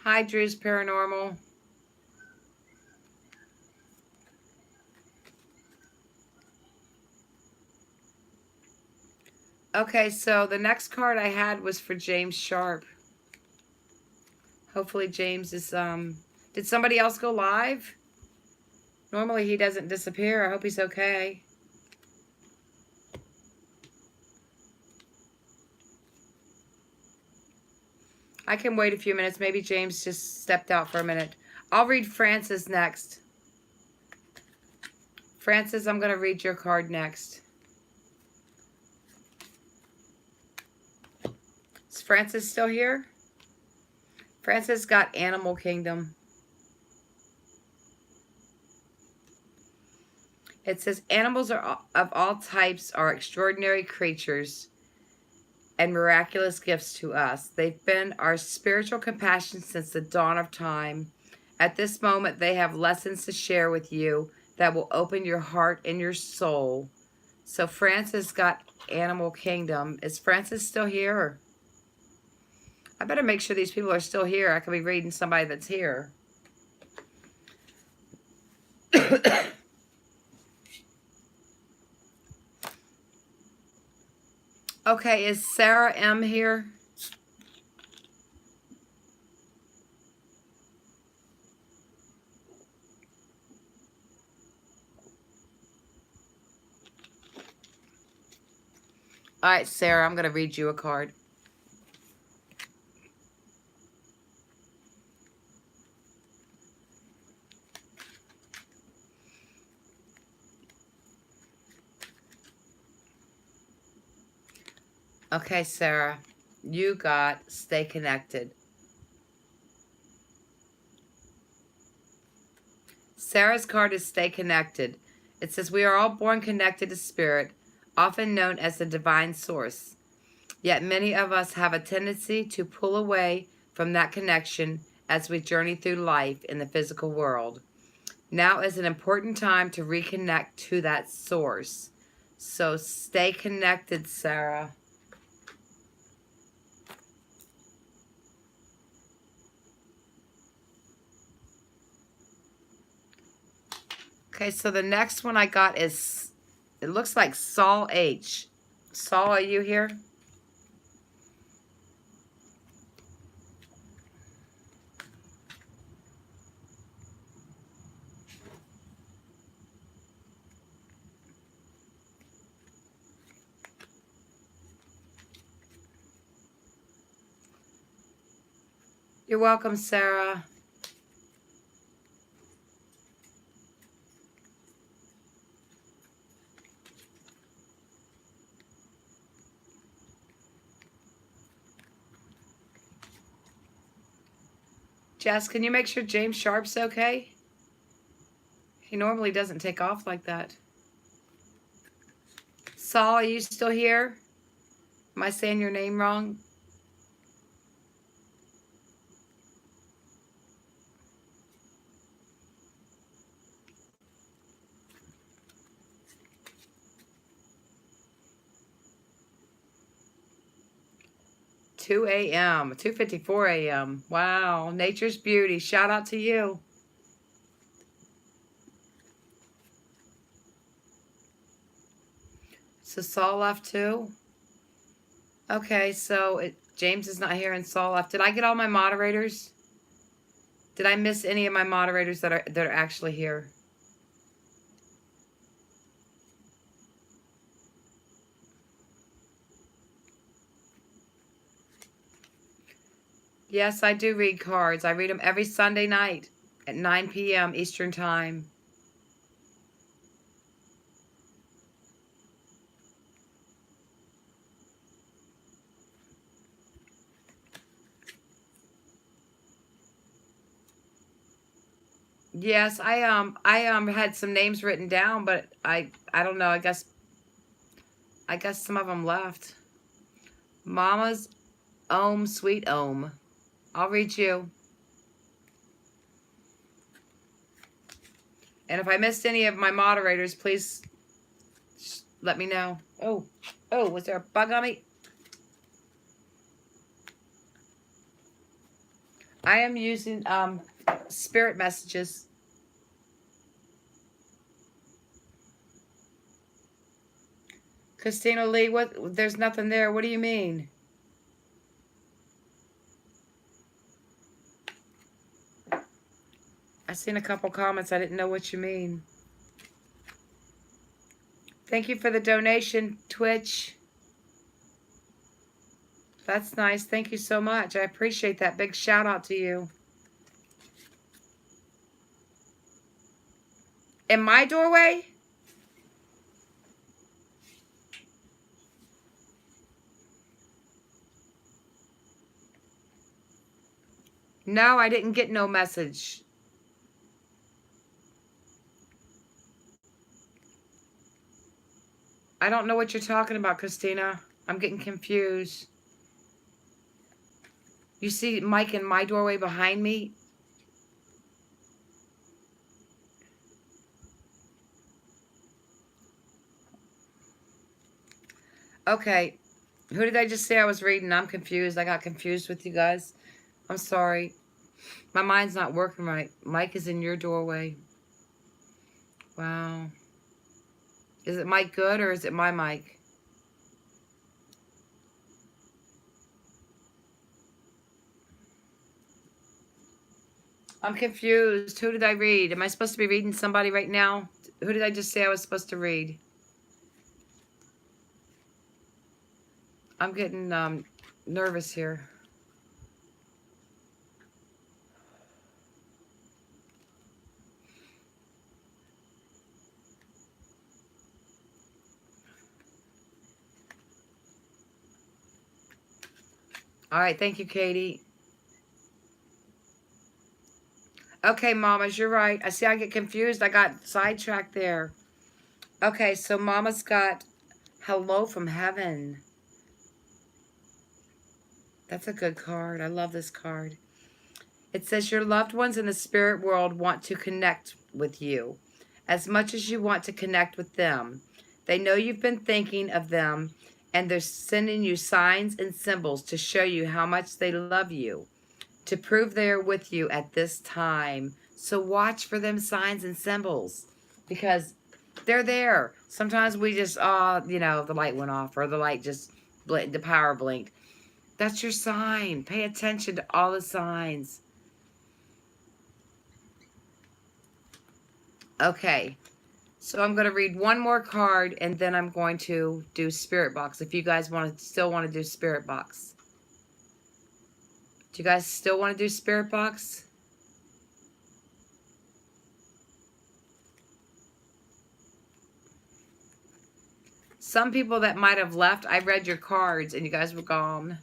Hi, Drew's Paranormal. Okay, so the next card I had was for James Sharp. Hopefully James is, did somebody else go live? Normally he doesn't disappear. I hope he's okay. I can wait a few minutes. Maybe James just stepped out for a minute. I'll read Francis next. Francis, I'm going to read your card next. Is Francis still here? Francis got Animal Kingdom. It says, animals are of all types are extraordinary creatures and miraculous gifts to us. They've been our spiritual companion since the dawn of time. At this moment, they have lessons to share with you that will open your heart and your soul. So Francis got Animal Kingdom. Is Francis still here? I better make sure these people are still here. I could be reading somebody that's here. Okay, is Sarah M here? All right, Sarah, I'm going to read you a card. Okay, Sarah, you got stay connected. Sarah's card is stay connected. It says, we are all born connected to spirit, often known as the divine source. Yet many of us have a tendency to pull away from that connection as we journey through life in the physical world. Now is an important time to reconnect to that source. So stay connected, Sarah. Okay, so the next one I got is, it looks like Saul H. Saul, are you here? You're welcome, Sarah. Jess, can you make sure James Sharp's okay? He normally doesn't take off like that. Saul, are you still here? Am I saying your name wrong? Two a.m. 2:54 a.m. Wow, nature's beauty. Shout out to you. So Saul left too? Okay, so James is not here and Saul left. Did I get all my moderators? Did I miss any of my moderators that are actually here? Yes, I do read cards. I read them every Sunday night at 9 p.m. Eastern Time. Yes, I had some names written down, but I don't know. I guess some of them left. Mama's Om, sweet Om. I'll read you. And if I missed any of my moderators, please let me know. Oh, was there a bug on me? I am using spirit messages. Christina Lee, what? There's nothing there. What do you mean? I seen a couple comments. I didn't know what you mean. Thank you for the donation, Twitch. That's nice. Thank you so much. I appreciate that. Big shout out to you. In my doorway? No, I didn't get no message. I don't know what you're talking about, Christina. I'm getting confused. You see Mike in my doorway behind me? Okay. Who did I just say I was reading? I'm confused. I got confused with you guys. I'm sorry. My mind's not working right. Mike is in your doorway. Wow. Is it Mike good or is it my mic? I'm confused. Who did I read? Am I supposed to be reading somebody right now? Who did I just say I was supposed to read? I'm getting nervous here. All right, thank you, Katie. Okay, mamas, you're right. I see I get confused. I got sidetracked there. Okay, so mama's got Hello from Heaven. That's a good card. I love this card. It says your loved ones in the spirit world want to connect with you as much as you want to connect with them. They know you've been thinking of them, and they're sending you signs and symbols to show you how much they love you, to prove they're with you at this time. So watch for them signs and symbols because they're there. Sometimes we just, you know, the light went off or the light just blinked, the power blinked. That's your sign. Pay attention to all the signs. Okay. So I'm going to read one more card and then I'm going to do Spirit Box. If you guys still want to do Spirit Box. Do you guys still want to do Spirit Box? Some people that might have left, I read your cards and you guys were gone.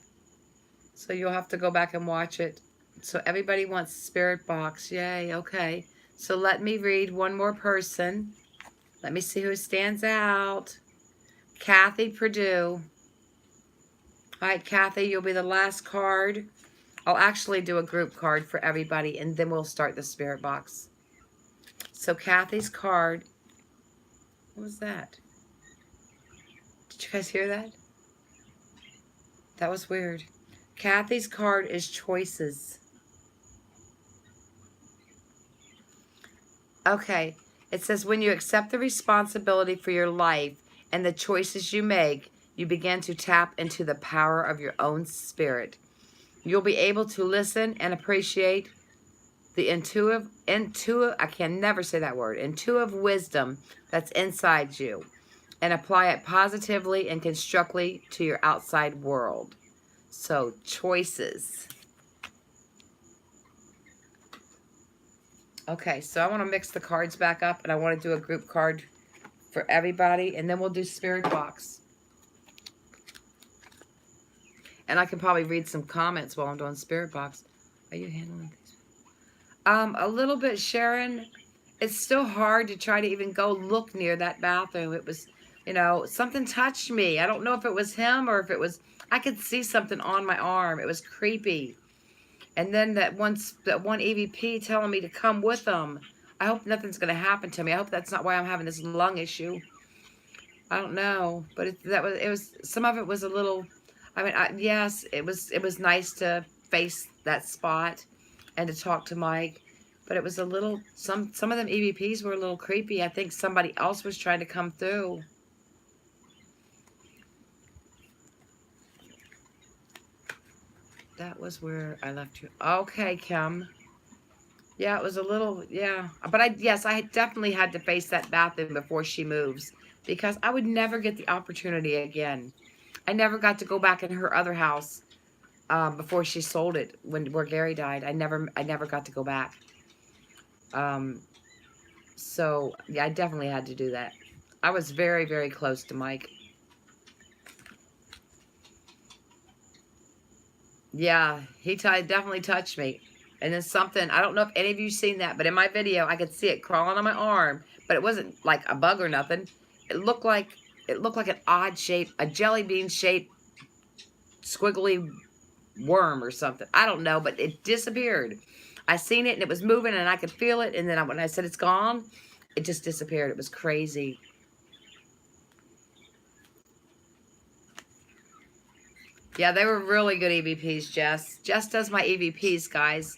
So you'll have to go back and watch it. So everybody wants Spirit Box. Yay, okay. So let me read one more person. Let me see who stands out. Kathy Purdue. All right, Kathy, you'll be the last card. I'll actually do a group card for everybody, and then we'll start the Spirit Box. So Kathy's card. What was that? Did you guys hear that? That was weird. Kathy's card is Choices. Okay. It says, when you accept the responsibility for your life and the choices you make, you begin to tap into the power of your own spirit. You'll be able to listen and appreciate the intuitive, I can never say that word, intuitive wisdom that's inside you and apply it positively and constructively to your outside world. So, choices. Okay, so I want to mix the cards back up, and I want to do a group card for everybody, and then we'll do Spirit Box. And I can probably read some comments while I'm doing Spirit Box. Are you handling these? A little bit, Sharon. It's still hard to try to even go look near that bathroom. It was You know, something touched me. I don't know if it was him or if it was, I could see something on my arm. It was creepy. And then that one EVP telling me to come with them. I hope nothing's going to happen to me. I hope that's not why I'm having this lung issue. I don't know, but it was some of it was a little. I mean, yes, it was nice to face that spot and to talk to Mike, but it was a little. Some of them EVPs were a little creepy. I think somebody else was trying to come through. That was where I left you. Okay, Kim. Yeah, it was a little, yeah. But yes, I definitely had to face that bathroom before she moves because I would never get the opportunity again. I never got to go back in her other house before she sold it where Gary died. I never got to go back. Um, so yeah, I definitely had to do that. I was very, very close to Mike. Yeah, he definitely touched me. And then something, I don't know if any of you seen that, but in my video, I could see it crawling on my arm, but it wasn't like a bug or nothing. It looked like an odd shape, a jelly bean shaped squiggly worm or something. I don't know, but it disappeared. I seen it and it was moving and I could feel it. And then when I said it's gone, it just disappeared. It was crazy. Yeah, they were really good EVPs, Jess. Jess does my EVPs, guys.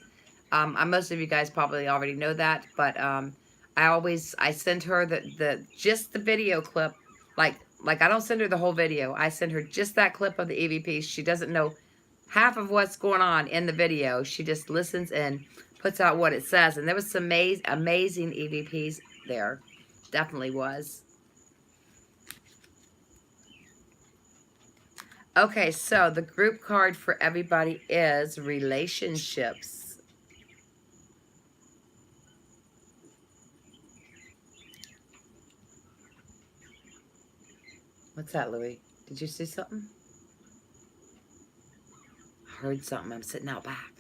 Most of you guys probably already know that, but I send her just the video clip. Like I don't send her the whole video. I send her just that clip of the EVPs. She doesn't know half of what's going on in the video. She just listens and puts out what it says. And there was some amazing EVPs there. Definitely was. Okay, so the group card for everybody is relationships. What's that, Louie? Did you see something? I heard something. I'm sitting out back.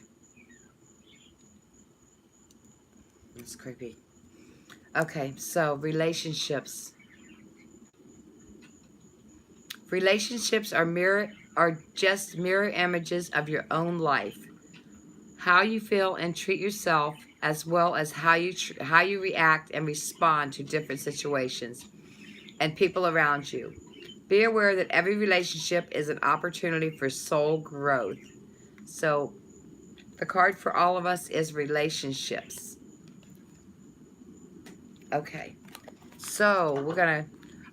It's creepy. Okay, so relationships. Relationships are just mirror images of your own life. How you feel and treat yourself, as well as how you react and respond to different situations and people around you. Be aware that every relationship is an opportunity for soul growth. So the card for all of us is relationships. Okay, so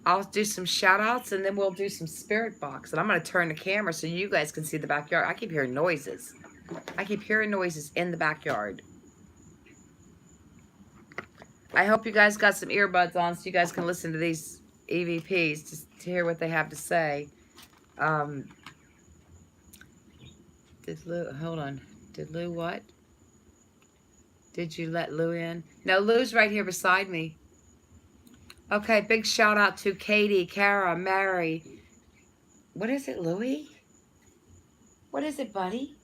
I'll do some shout outs and then we'll do some spirit box. And I'm going to turn the camera so you guys can see the backyard. I keep hearing noises. I keep hearing noises in the backyard. I hope you guys got some earbuds on so you guys can listen to these EVPs to hear what they have to say. Hold on. Did Lou what? Did you let Lou in? No, Lou's right here beside me. Okay, big shout out to Katie, Kara, Mary. What is it, Louie? What is it, buddy?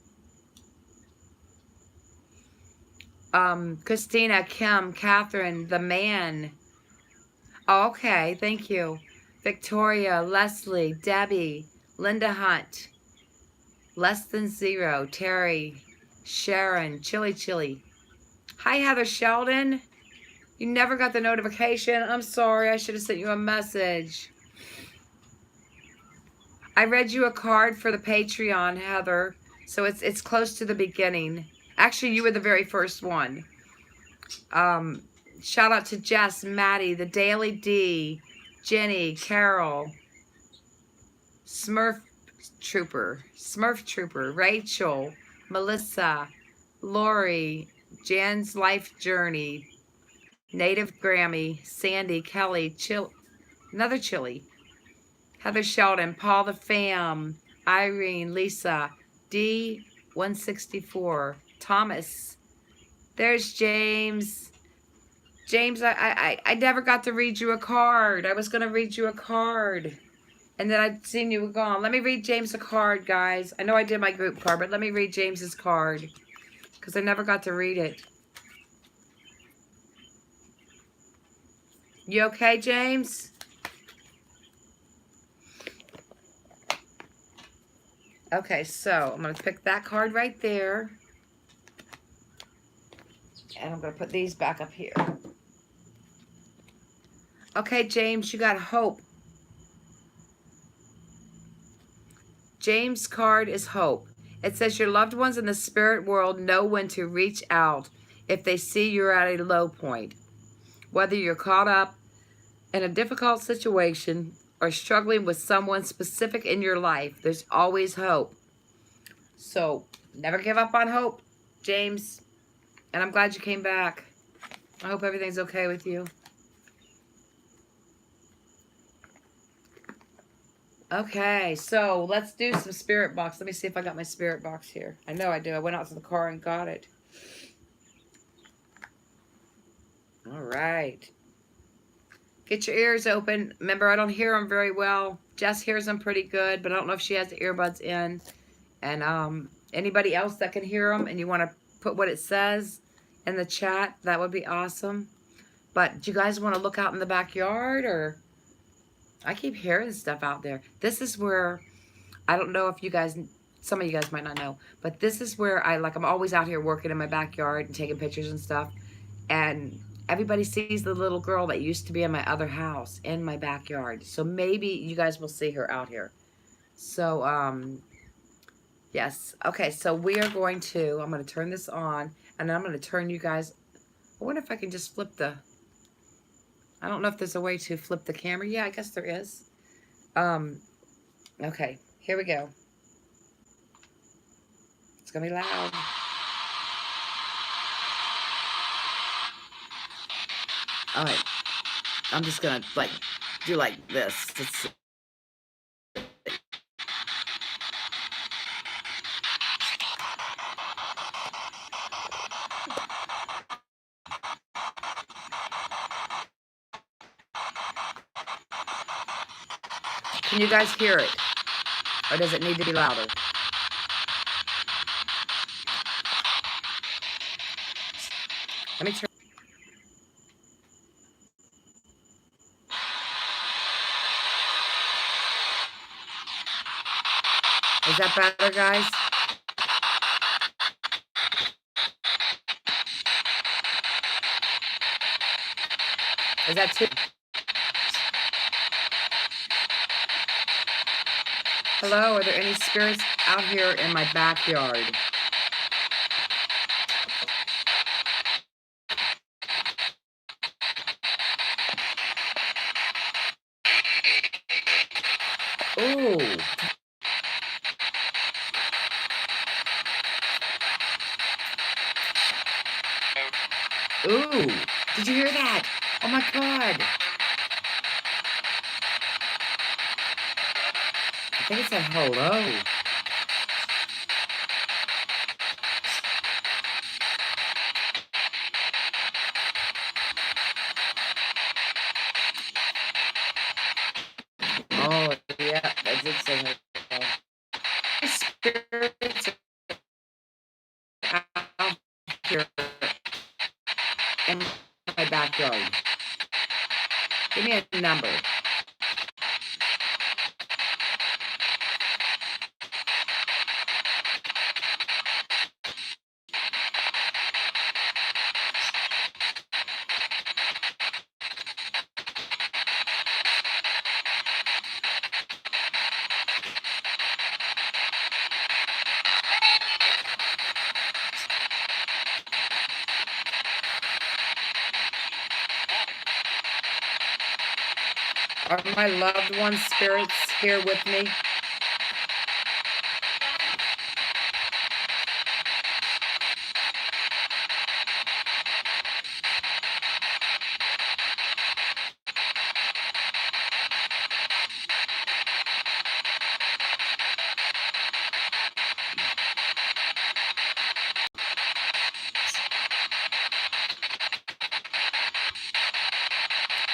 Christina, Kim, Catherine, the man. Oh, okay, thank you. Victoria, Leslie, Debbie, Linda Hunt, Less Than Zero, Terry, Sharon, Chili. Hi, Heather Sheldon. You never got the notification. I'm sorry. I should have sent you a message. I read you a card for the Patreon, Heather. So it's close to the beginning. Actually, you were the very first one. Shout out to Jess, Maddie, the Daily D, Jenny, Carol, Smurf Trooper, Rachel, Melissa, Lori, Jan's Life Journey, Native Grammy, Sandy, Kelly, another Chili, Heather Sheldon, Paul the Fam, Irene, Lisa, D164, Thomas. There's James. James, I never got to read you a card. I was going to read you a card. And then I'd seen you were gone. Let me read James a card, guys. I know I did my group card, but let me read James's card. Because I never got to read it. You okay, James? Okay, so I'm going to pick that card right there. And I'm going to put these back up here. Okay, James, you got hope. James' card is hope. It says your loved ones in the spirit world know when to reach out if they see you're at a low point. Whether you're caught up in a difficult situation or struggling with someone specific in your life, there's always hope. So never give up on hope, James. And I'm glad you came back. I hope everything's okay with you. Okay, so let's do some spirit box. Let me see if I got my spirit box here. I know I do. I went out to the car and got it. All right. Get your ears open. Remember, I don't hear them very well. Jess hears them pretty good, but I don't know if she has the earbuds in. And anybody else that can hear them and you want to put what it says in the chat, that would be awesome. But do you guys want to look out in the backyard, or... I keep hearing stuff out there. This is where, I don't know if you guys, some of you guys might not know, but this is where I'm always out here working in my backyard and taking pictures and stuff. And everybody sees the little girl that used to be in my other house in my backyard. So maybe you guys will see her out here. So, yes. Okay, so we are going to, I'm going to turn this on, and then I'm going to turn you guys, I wonder if I can just flip the... I don't know if there's a way to flip the camera. Yeah, I guess there is. Okay, here we go. It's gonna be loud. All right, I'm just gonna do like this. Can you guys hear it? Or does it need to be louder? Let me turn. Is that better, guys? Is that too? Hello, are there any spirits out here in my backyard? Ooh. Ooh. Did you hear that? Oh my God. I think it said hello. Oh, yeah, that did say hello. Spirits are out here in my backyard. Give me a number. Are my loved ones' spirits here with me?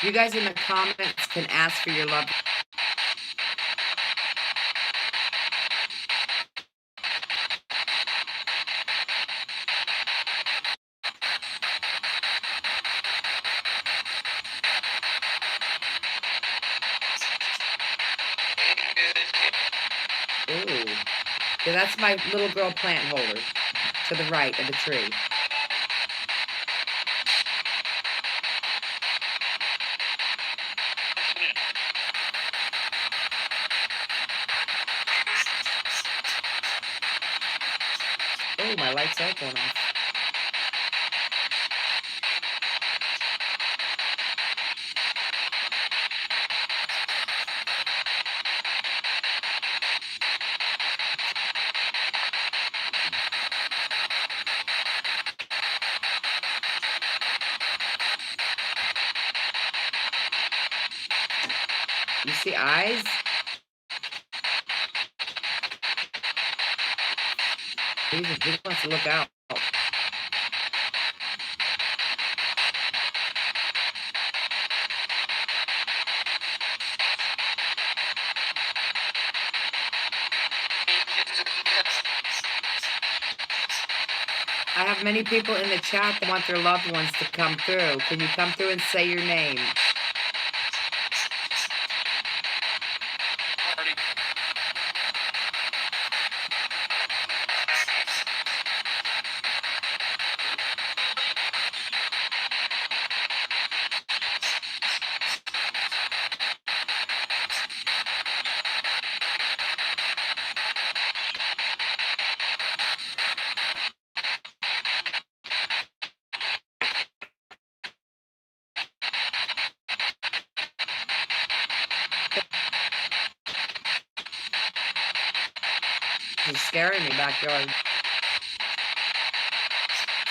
You guys in the comments can ask for your loved. Ooh. Yeah, that's my little girl plant holder to the right of the tree. Oh, my lights are going off. You see eyes? He wants to look out. I have many people in the chat that want their loved ones to come through. Can you come through and say your name? She's scaring me, backyard. Is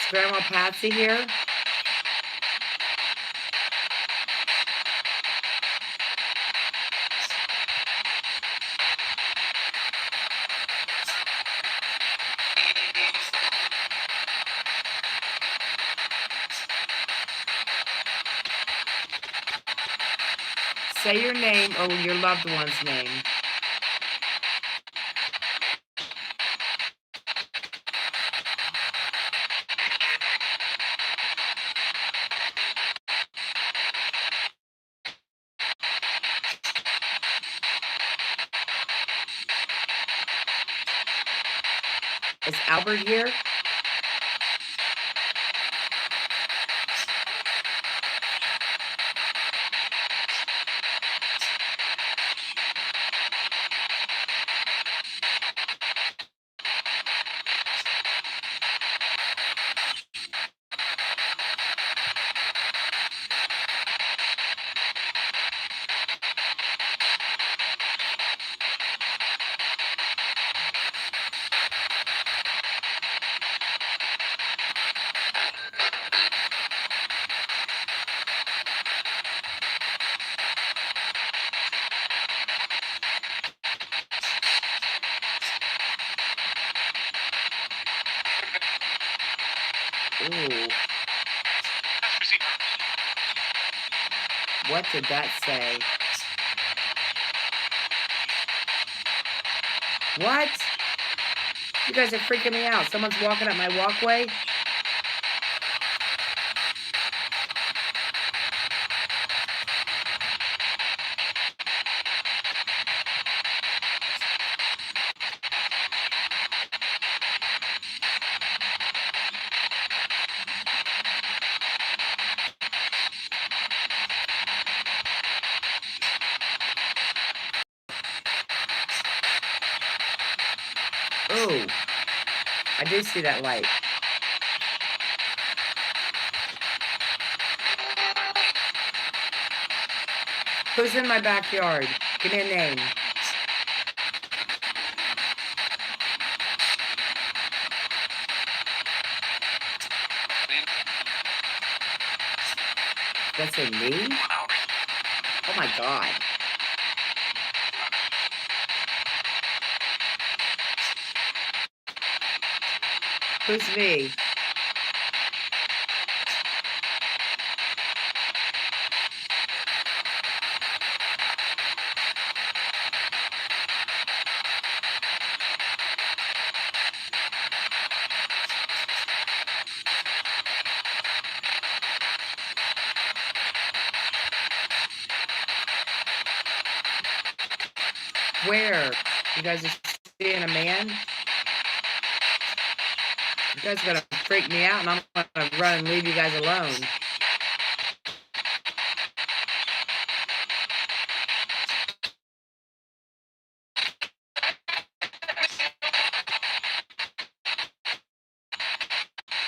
Grandma Patsy here? Say your name or your loved one's name. Is Albert here? Ooh. What did that say? What? You guys are freaking me out. Someone's walking up my walkway. Oh, I do see that light. Who's in my backyard? Give me a name. That's a me? Oh my God. Who's me? Where? You guys are seeing a man? You guys are gonna freak me out, and I'm gonna run and leave you guys alone.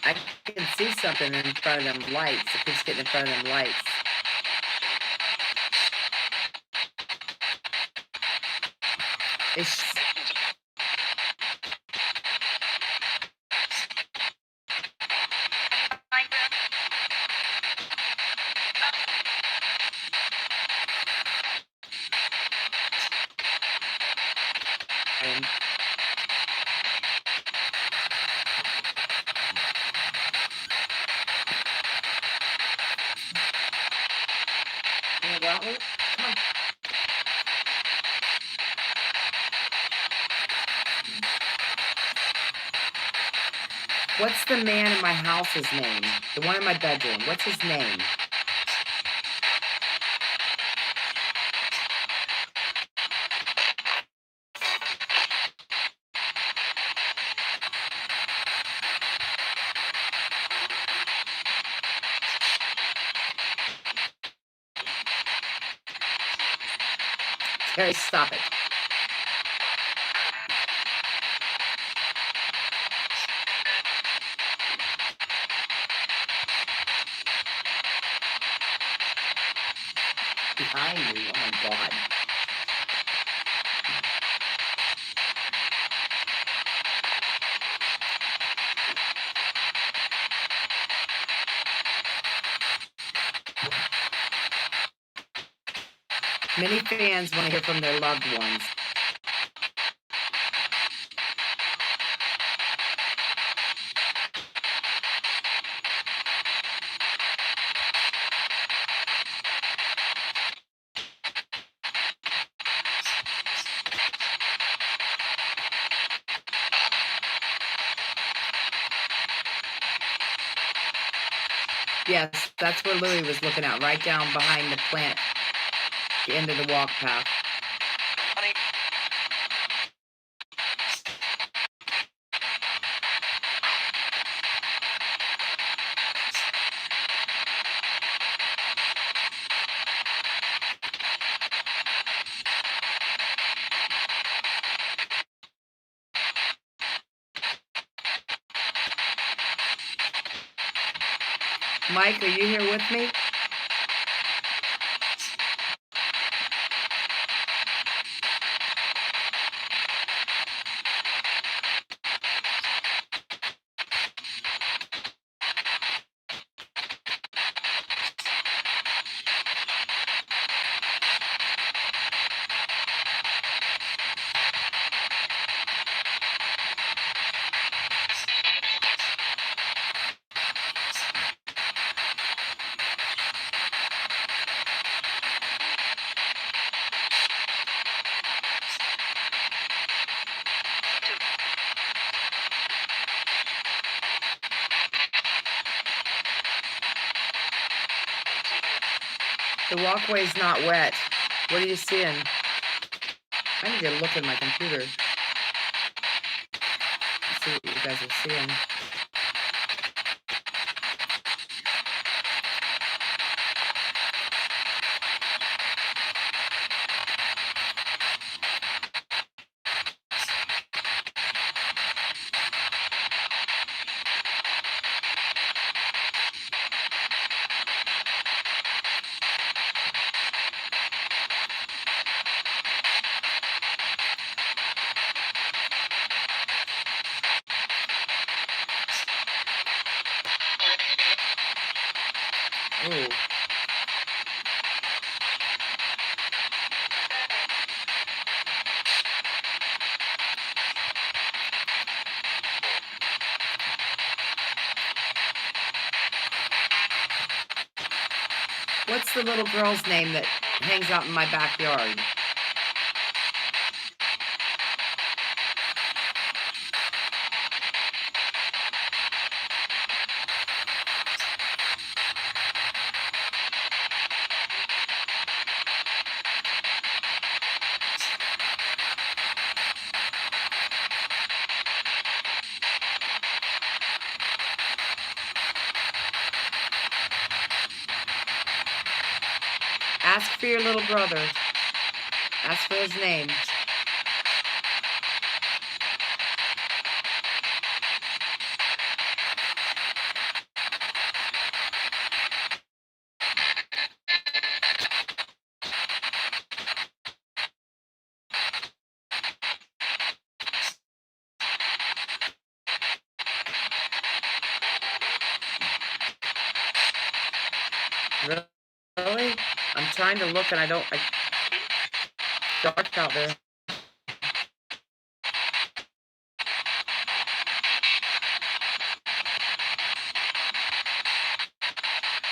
I can see something in front of them lights. It keeps getting in front of them lights. It's come on. What's the man in my house's name? The one in my bedroom. What's his name? Terry, stop it. Behind me. Oh my God. Many fans want to hear from their loved ones. Yes, that's where Louie was looking at, right down behind the plant, the end of the walk path. Mike, are you here with me? The walkway's not wet. What are you seeing? I need to look at my computer. Let's see what you guys are seeing. Ooh. What's the little girl's name that hangs out in my backyard? Ask for your little brother. Ask for his name. Really? I'm trying to look and I dark out there.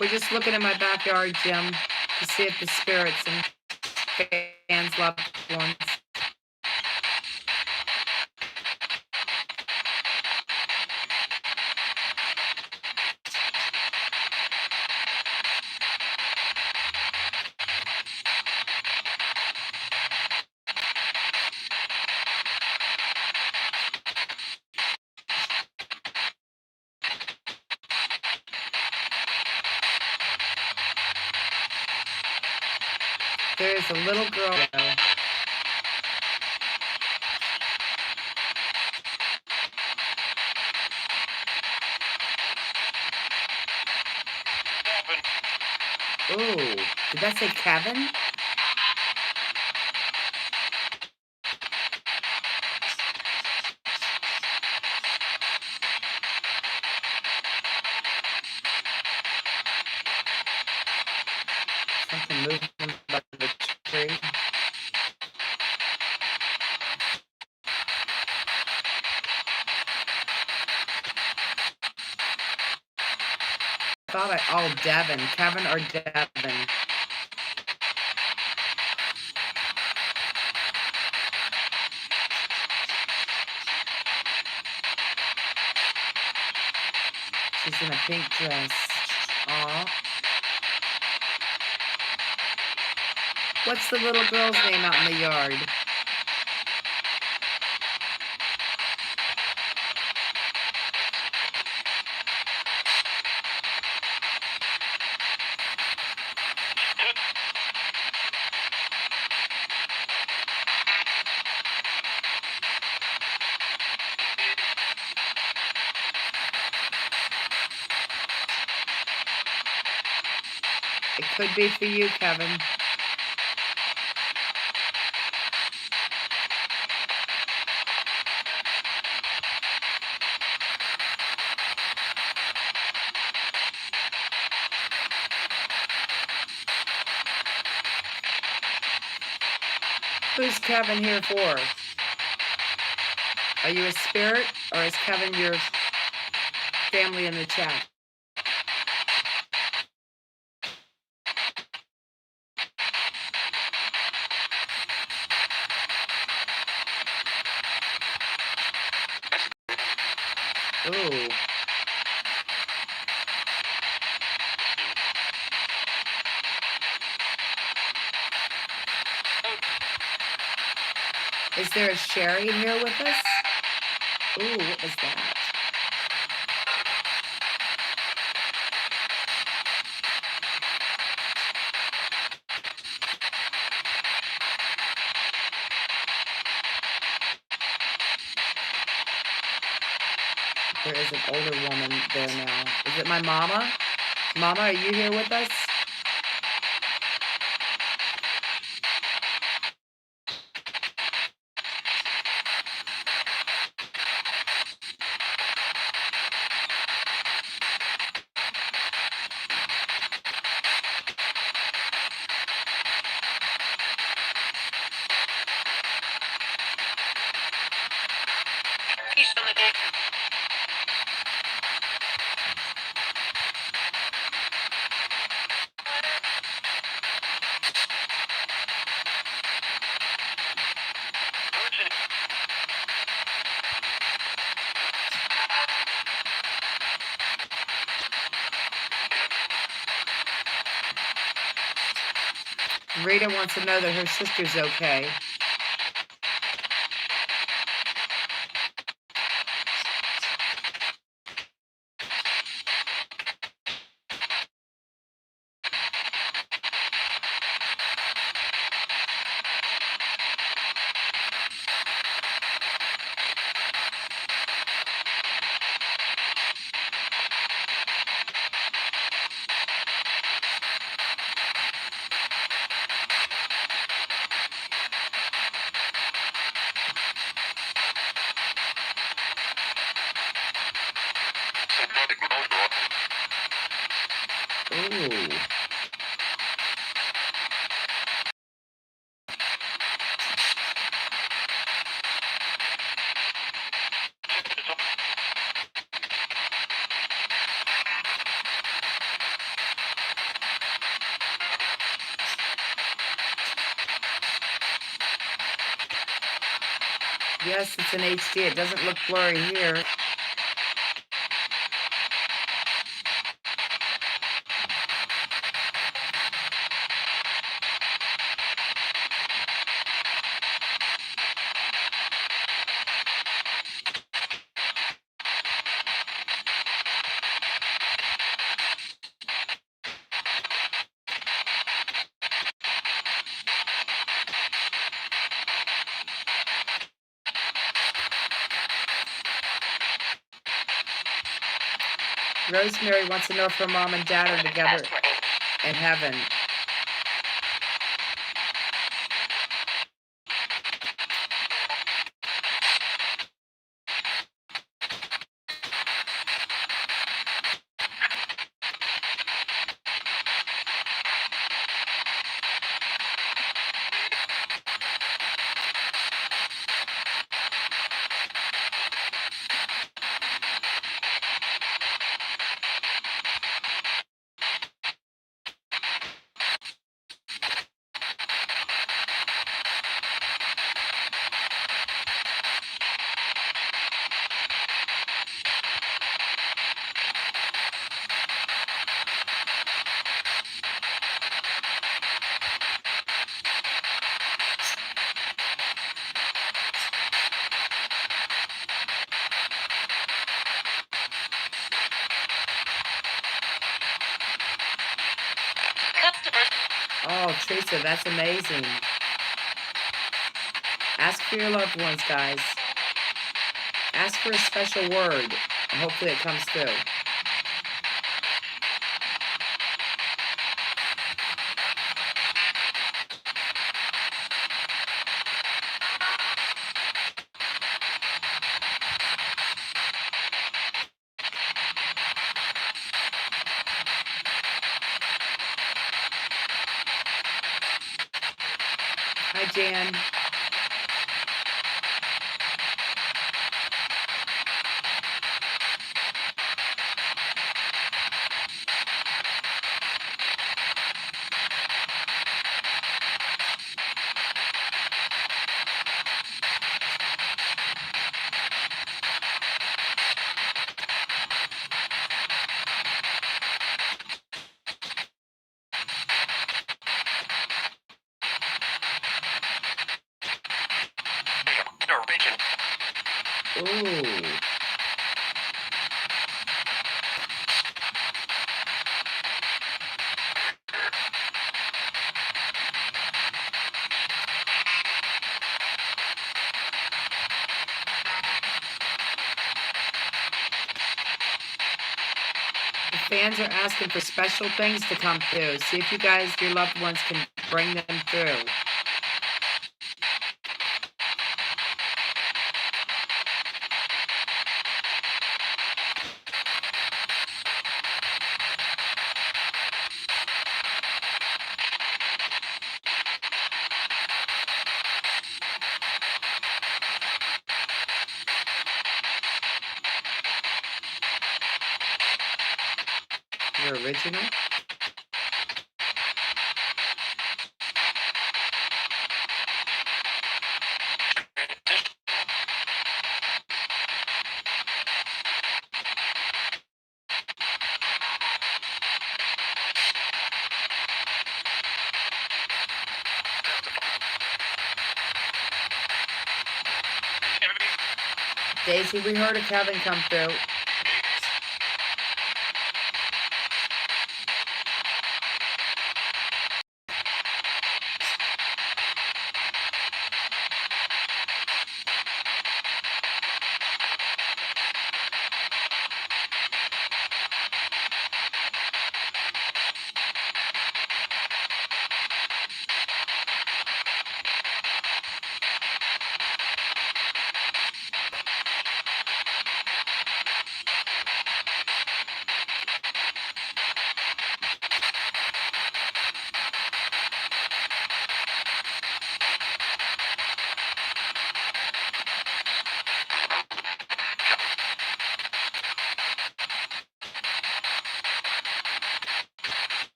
We're just looking in my backyard, Jim, to see if the spirits and fans, loved ones. There's a little girl. Ooh, did that say Kevin? Something moving by the tree. Devin. Kevin or Devin. She's in a pink dress. Aw. What's the little girl's name out in the yard? It could be for you, Kevin. Who's Kevin here for? Are you a spirit, or is Kevin your family in the chat? Ooh. Is there a Sherry here with us? Ooh, what was that? There is an older woman there now. Is it my mama? Mama, are you here with us? Rita wants to know that her sister's okay. Ooh. Yes, it's in HD. It doesn't look blurry here. Rosemary wants to know if her mom and dad are together in heaven. Oh, Teresa, that's amazing. Ask for your loved ones, guys. Ask for a special word. And hopefully it comes through. Hi, Jan. Ooh. The fans are asking for special things to come through. See if you guys, your loved ones, can bring them through. Your original? Daisy, we heard a Kevin come through.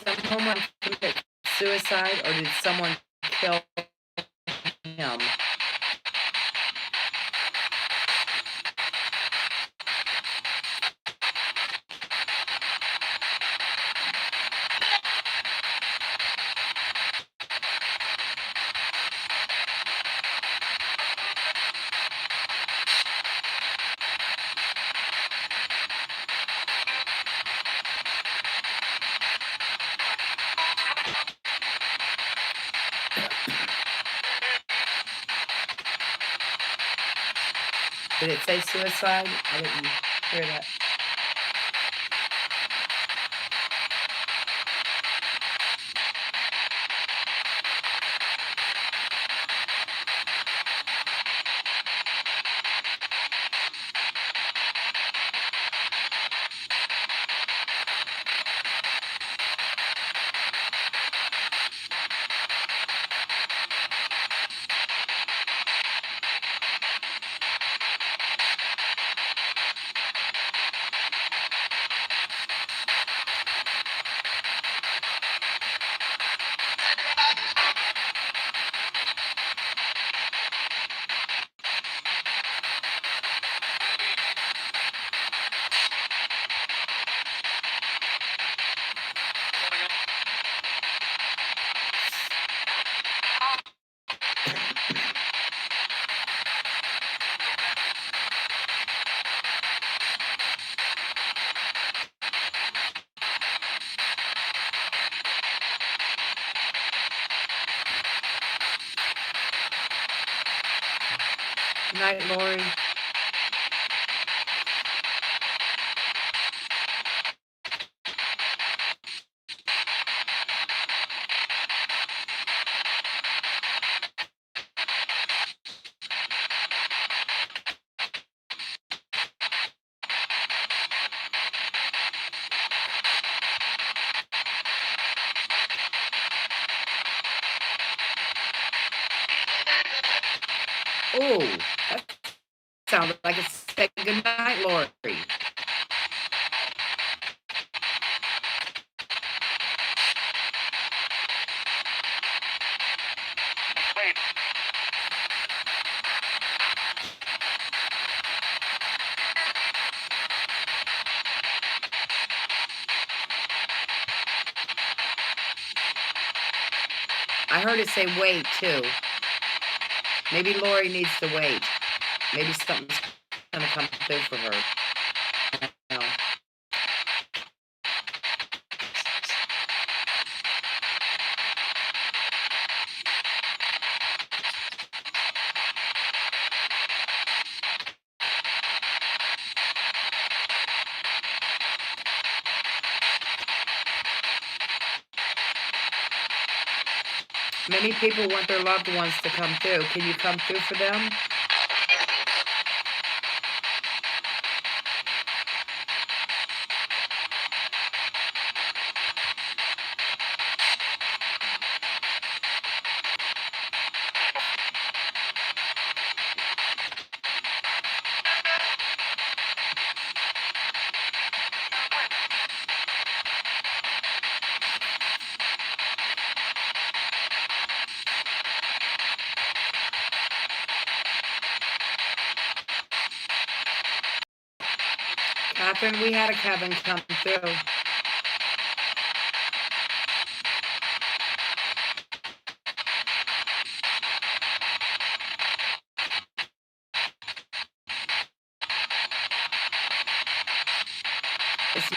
someone commit suicide or did someone kill him? Did it say suicide? I didn't hear that. Good night, Lori. Oh, that sounded like it said good night, Lori. I heard it say wait too. Maybe Lori needs to wait. Maybe something's gonna come through for her. No. Many people want their loved ones to come through. Can you come through for them? Catherine, we had a Kevin come through. It's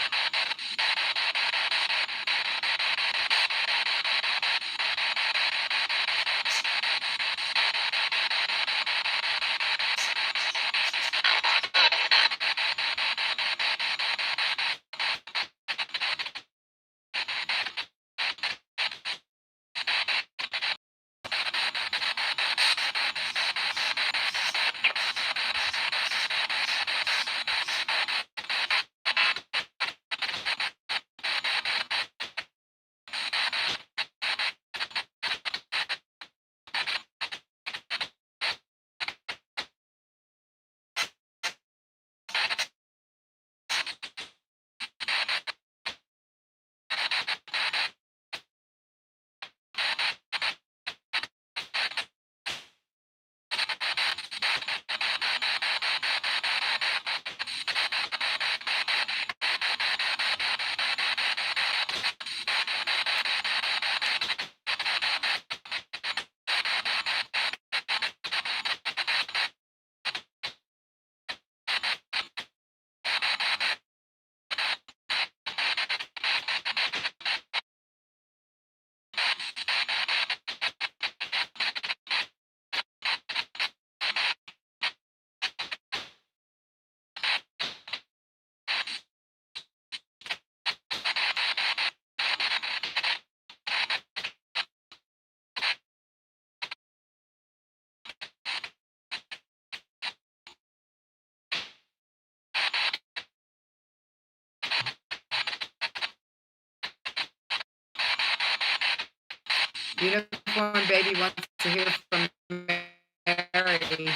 Unicorn Baby wants to hear from Mary.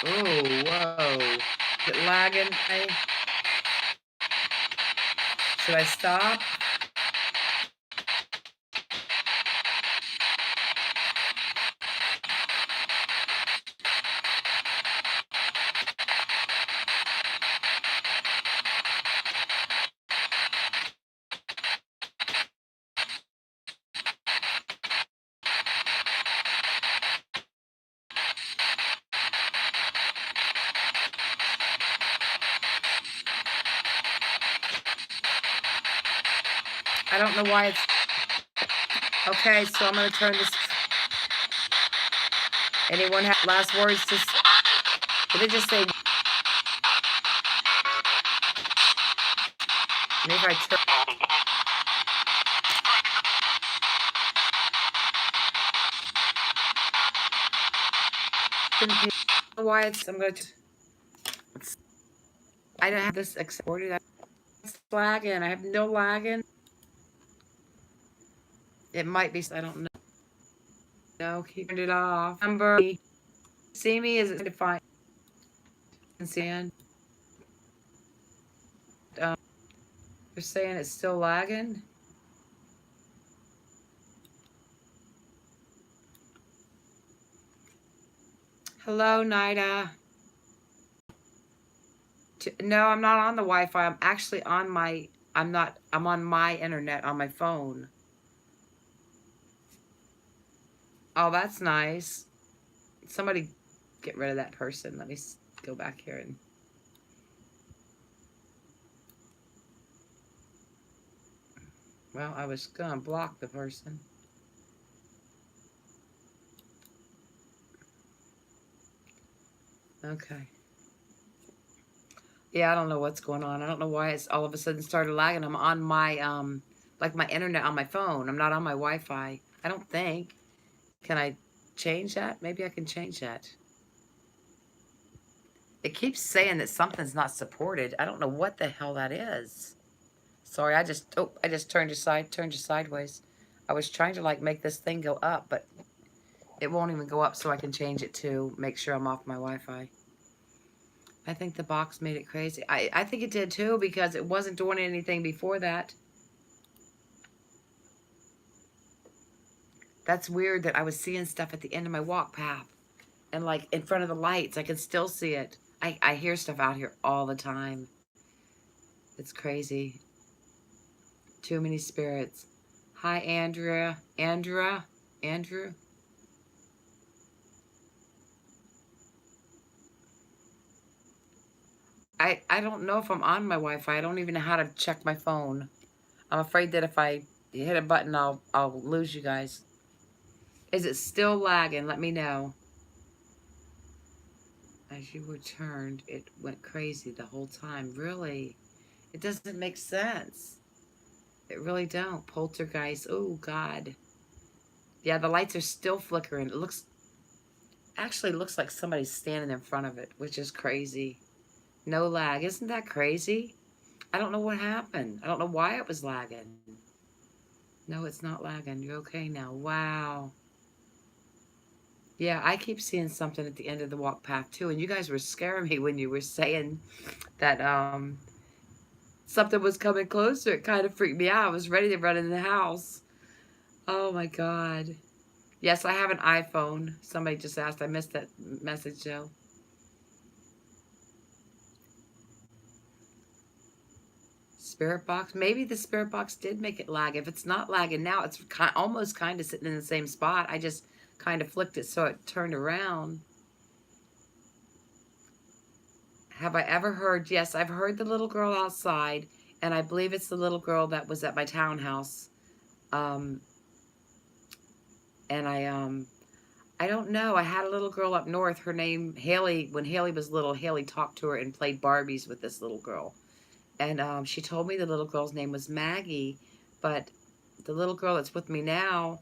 Oh, whoa. Is it lagging? Should I stop? I don't know why it's... Okay, so I'm going to turn this... Anyone have last words to... Did it just say... Maybe I turn... Why it's... I'm going to... I don't have this exported. It's lagging. I have no lagging. It might be... I don't know. No, keep it off. Number... See me? Is it defined? And they're saying it's still lagging. Hello, Nida. No, I'm not on the Wi-Fi. I'm actually on my... I'm on my internet on my phone. Oh, that's nice. Somebody get rid of that person. Let me go back here and... Well, I was going to block the person. Okay. Yeah, I don't know what's going on. I don't know why it's all of a sudden started lagging. I'm on my, like my internet on my phone. I'm not on my Wi-Fi. I don't think. Can I change that? Maybe I can change that. It keeps saying that something's not supported. I don't know what the hell that is. Sorry, I just turned you sideways. I was trying to like make this thing go up, but it won't even go up, so I can change it to make sure I'm off my Wi-Fi. I think the box made it crazy. I think it did too, because it wasn't doing anything before that. That's weird that I was seeing stuff at the end of my walk path. And like in front of the lights, I can still see it. I hear stuff out here all the time. It's crazy. Too many spirits. Hi, Andrea. Andrew. I don't know if I'm on my Wi-Fi. I don't even know how to check my phone. I'm afraid that if I hit a button, I'll lose you guys. Is it still lagging? Let me know. As you returned, it went crazy the whole time. Really? It doesn't make sense. It really don't. Poltergeist. Oh, God. Yeah, the lights are still flickering. It actually looks like somebody's standing in front of it, which is crazy. No lag. Isn't that crazy? I don't know what happened. I don't know why it was lagging. No, it's not lagging. You're okay now. Wow. Yeah, I keep seeing something at the end of the walk path too, and you guys were scaring me when you were saying that something was coming closer. It kind of freaked me out. I was ready to run in the house. Oh my God. Yes, I have an iPhone. Somebody just asked. I missed that message, Joe. Spirit box. Maybe the spirit box did make it lag. If it's not lagging now, it's almost kind of sitting in the same spot. I just kind of flicked it so it turned around. Have I ever heard? Yes, I've heard the little girl outside, and I believe it's the little girl that was at my townhouse. Um, and I don't know. I had a little girl up north. Her name Haley. When Haley was little, Haley talked to her and played Barbies with this little girl. And she told me the little girl's name was Maggie, but the little girl that's with me now,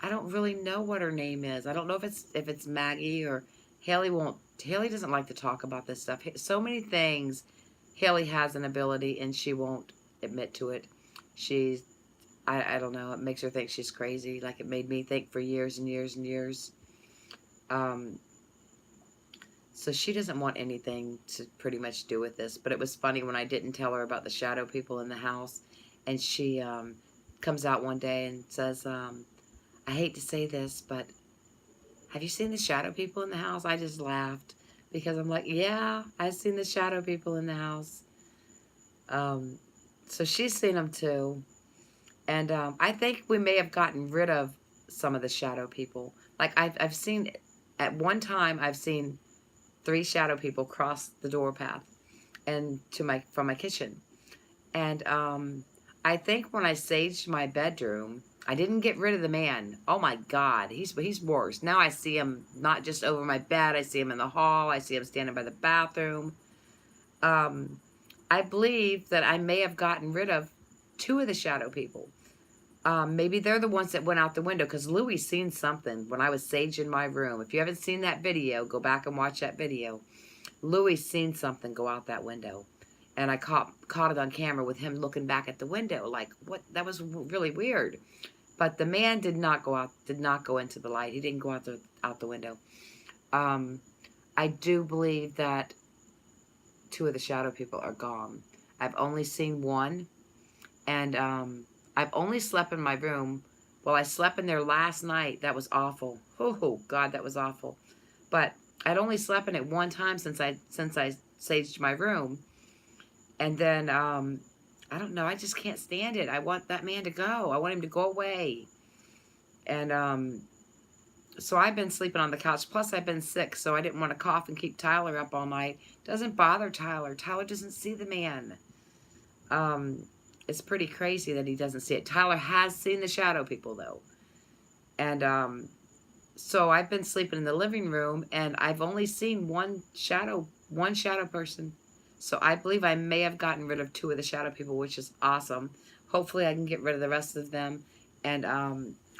I don't really know what her name is. I don't know if it's Maggie or Haley won't. Haley doesn't like to talk about this stuff. So many things. Haley has an ability and she won't admit to it. She's I don't know. It makes her think she's crazy. Like it made me think for years and years and years. Um, so she doesn't want anything to pretty much do with this. But it was funny when I didn't tell her about the shadow people in the house, and she comes out one day and says, "I hate to say this, but have you seen the shadow people in the house?" I just laughed because I'm like, "Yeah, I've seen the shadow people in the house." Um, so she's seen them too. And I think we may have gotten rid of some of the shadow people. Like I've seen, at one time, I've seen 3 shadow people cross the door path and from my kitchen. And I think when I saged my bedroom, I didn't get rid of the man. Oh my God, he's worse. Now I see him not just over my bed. I see him in the hall. I see him standing by the bathroom. I believe that I may have gotten rid of 2 of the shadow people. Maybe they're the ones that went out the window, because Louis seen something when I was saging my room. If you haven't seen that video, go back and watch that video. Louis seen something go out that window, and I caught it on camera with him looking back at the window. Like, what? That was really weird. But the man did not go out. Did not go into the light. He didn't go out the window. I do believe that 2 of the shadow people are gone. I've only seen one, and I've only slept in my room. Well, I slept in there last night. That was awful. Oh God, that was awful. But I'd only slept in it one time since I saged my room, and then I don't know. I just can't stand it. I want that man to go. I want him to go away. And so I've been sleeping on the couch. Plus, I've been sick, so I didn't want to cough and keep Tyler up all night. Doesn't bother Tyler. Tyler doesn't see the man. It's pretty crazy that he doesn't see it. Tyler has seen the shadow people, though. And so I've been sleeping in the living room, and I've only seen one shadow person. So I believe I may have gotten rid of 2 of the shadow people, which is awesome. Hopefully I can get rid of the rest of them. And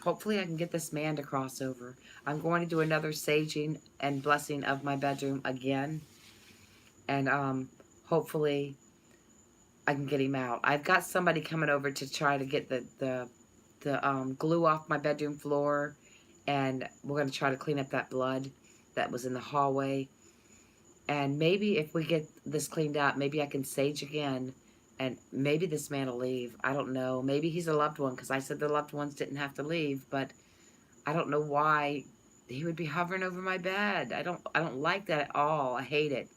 hopefully I can get this man to cross over. I'm going to do another saging and blessing of my bedroom again. And hopefully I can get him out. I've got somebody coming over to try to get the glue off my bedroom floor, and we're going to try to clean up that blood that was in the hallway. And maybe if we get this cleaned up, maybe I can sage again, and maybe this man will leave. I don't know. Maybe he's a loved one, because I said the loved ones didn't have to leave, but I don't know why he would be hovering over my bed. I don't like that at all. I hate it.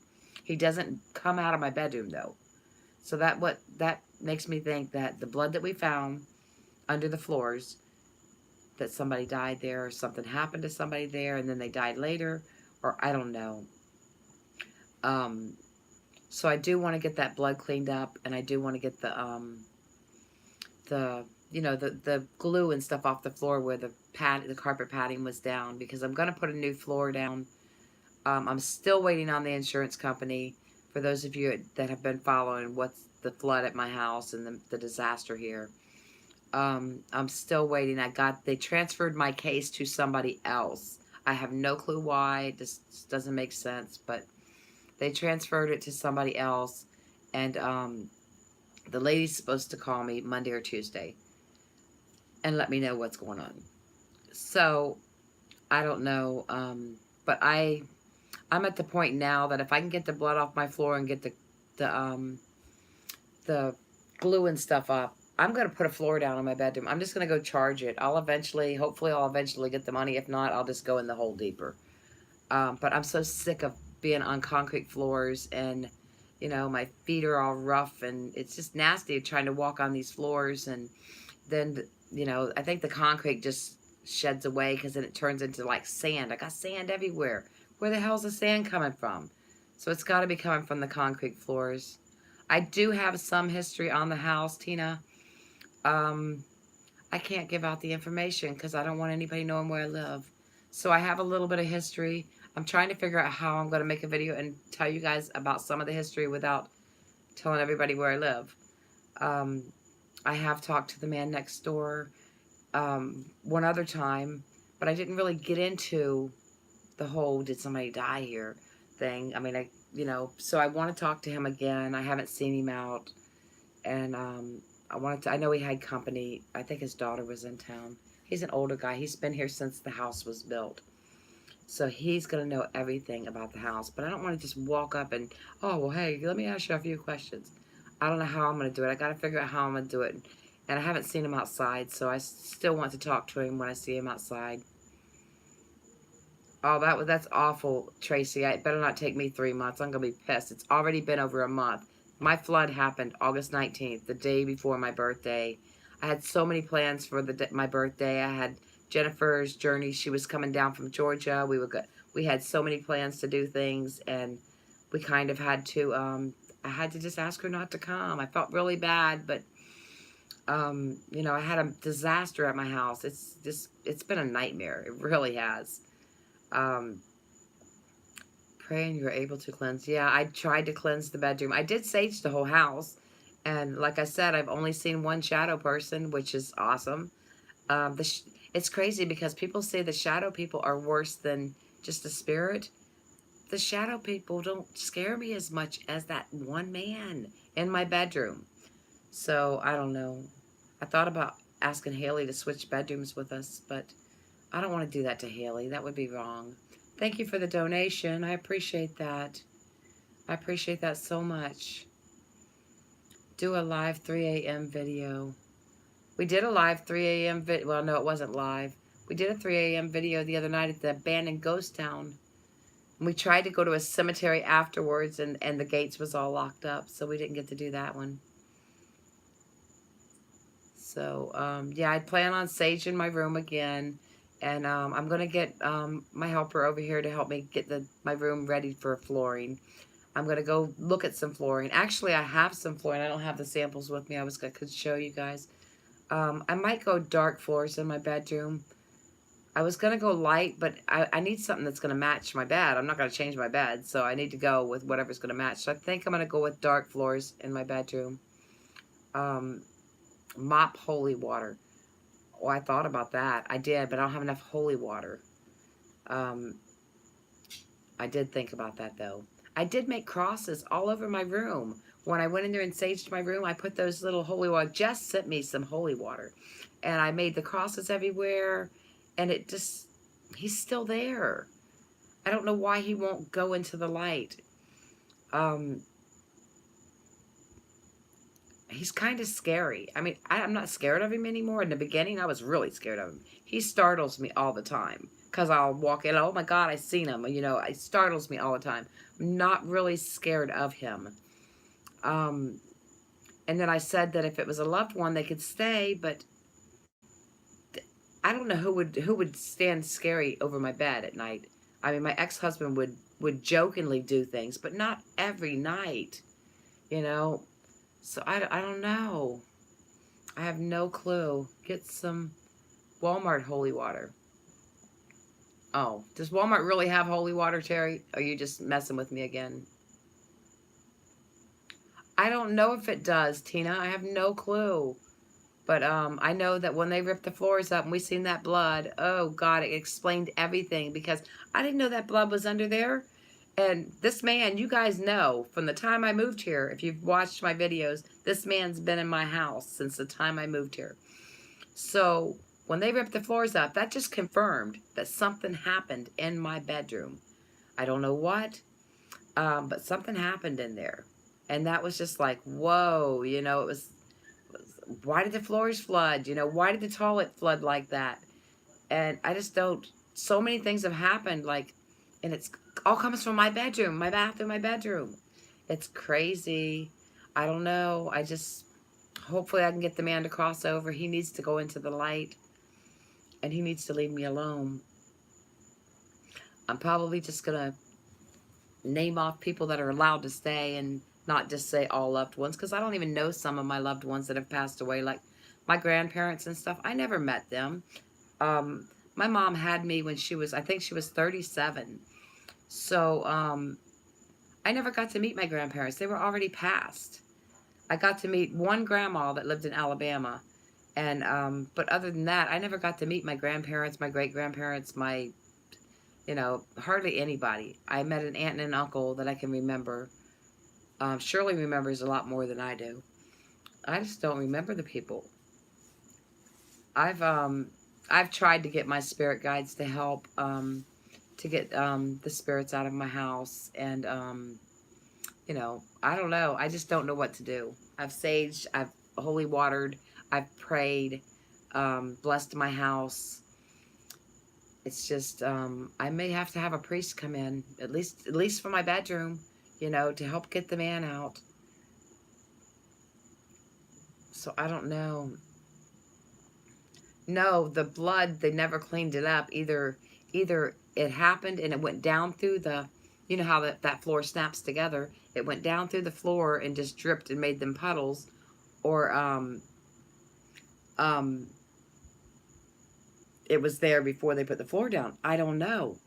He doesn't come out of my bedroom, though. So that makes me think that the blood that we found under the floors, that somebody died there, or something happened to somebody there and then they died later, or I don't know. So I do want to get that blood cleaned up, and I do want to get the glue and stuff off the floor where the carpet padding was down, because I'm going to put a new floor down. I'm still waiting on the insurance company. For those of you that have been following what's the flood at my house and the disaster here, I'm still waiting. They transferred my case to somebody else. I have no clue why. It just doesn't make sense, but they transferred it to somebody else, and the lady's supposed to call me Monday or Tuesday and let me know what's going on. So I don't know, but I'm at the point now that if I can get the blood off my floor and get the glue and stuff up, I'm going to put a floor down in my bedroom. I'm just going to go charge it. Hopefully I'll eventually get the money. If not, I'll just go in the hole deeper. But I'm so sick of being on concrete floors, and, my feet are all rough, and it's just nasty trying to walk on these floors. And then, I think the concrete just sheds away, because then it turns into like sand. I got sand everywhere. Where the hell's the sand coming from? So it's got to be coming from the concrete floors. I do have some history on the house, Tina. Um, I can't give out the information because I don't want anybody knowing where I live. So I have a little bit of history. I'm trying to figure out how I'm going to make a video and tell you guys about some of the history without telling everybody where I live. Um, I have talked to the man next door one other time, but I didn't really get into the whole did somebody die here thing. I mean, so I want to talk to him again. I haven't seen him out, and I know he had company. I think his daughter was in town. He's an older guy. He's been here since the house was built. So he's going to know everything about the house. But I don't want to just walk up and, oh, well, hey, let me ask you a few questions. I don't know how I'm going to do it. I got to figure out how I'm going to do it. And I haven't seen him outside, so I still want to talk to him when I see him outside. Oh, that's awful, Tracy. It better not take me 3 months. I'm going to be pissed. It's already been over a month. My flood happened August 19th, the day before my birthday. I had so many plans for my birthday. I had Jennifer's journey. She was coming down from Georgia. We had so many plans to do things, and we kind of had to, I had to just ask her not to come. I felt really bad, but, you know, I had a disaster at my house. It's been a nightmare. It really has. Praying you're able to cleanse. Yeah, I tried to cleanse the bedroom. I did sage the whole house. And like I said, I've only seen one shadow person, which is awesome. It's crazy because people say the shadow people are worse than just a spirit. The shadow people don't scare me as much as that one man in my bedroom. So, I don't know. I thought about asking Haley to switch bedrooms with us, but I don't want to do that to Haley. That would be wrong. Thank you for the donation. I appreciate that. I appreciate that so much. Do a live 3 a.m. video. We did a live 3 a.m. video. Well, no, it wasn't live. We did a 3 a.m. video the other night at the abandoned ghost town. And we tried to go to a cemetery afterwards, and the gates was all locked up, so we didn't get to do that one. So, yeah, I plan on saging my room again. And I'm going to get my helper over here to help me get my room ready for flooring. I'm going to go look at some flooring. Actually, I have some flooring. I don't have the samples with me. I could show you guys. I might go dark floors in my bedroom. I was going to go light, but I need something that's going to match my bed. I'm not going to change my bed, so I need to go with whatever's going to match. So I think I'm going to go with dark floors in my bedroom. Mop holy water. Oh, I thought about that. I did, but I don't have enough holy water. I did think about that, though. I did make crosses all over my room. When I went in there and saged my room, I put those little holy water. Jess sent me some holy water. And I made the crosses everywhere. And he's still there. I don't know why he won't go into the light. He's kind of scary. I mean, I'm not scared of him anymore. In the beginning, I was really scared of him. He startles me all the time. Because I'll walk in, oh my God, I seen him. You know, it startles me all the time. I'm not really scared of him. And then I said that if it was a loved one, they could stay. But I don't know who would stand scary over my bed at night. I mean, my ex-husband would jokingly do things, but not every night. You know. So I don't know. I have no clue. Get some Walmart holy water. Oh, does Walmart really have holy water, Terry? Or are you just messing with me again? I don't know if it does, Tina. I have no clue. But I know that when they ripped the floors up and we seen that blood, oh God, it explained everything because I didn't know that blood was under there. And this man, you guys know, from the time I moved here, if you've watched my videos, this man's been in my house since the time I moved here. So when they ripped the floors up, that just confirmed that something happened in my bedroom. I don't know what, but something happened in there. And that was just like, whoa, you know, it was, why did the floors flood? You know, why did the toilet flood like that? And I just don't, so many things have happened, like, and it's all comes from my bedroom, my bathroom, my bedroom. It's crazy. I don't know. Hopefully I can get the man to cross over. He needs to go into the light. And he needs to leave me alone. I'm probably just going to name off people that are allowed to stay and not just say all loved ones, because I don't even know some of my loved ones that have passed away, like my grandparents and stuff. I never met them. My mom had me when she was, I think she was 37. So I never got to meet my grandparents. They were already passed. I got to meet one grandma that lived in Alabama. And, but other than that, I never got to meet my grandparents, my great-grandparents, my, you know, hardly anybody. I met an aunt and an uncle that I can remember. Shirley remembers a lot more than I do. I just don't remember the people. I've tried to get my spirit guides to help, to get, the spirits out of my house. And, you know, I don't know. I just don't know what to do. I've saged, I've holy watered, I've prayed, blessed my house. It's just, I may have to have a priest come in, at least for my bedroom, you know, to help get the man out. So I don't know. No, the blood, they never cleaned it up. Either it happened and it went down through the, you know how that floor snaps together. It went down through the floor and just dripped and made them puddles. Or, it was there before they put the floor down. I don't know.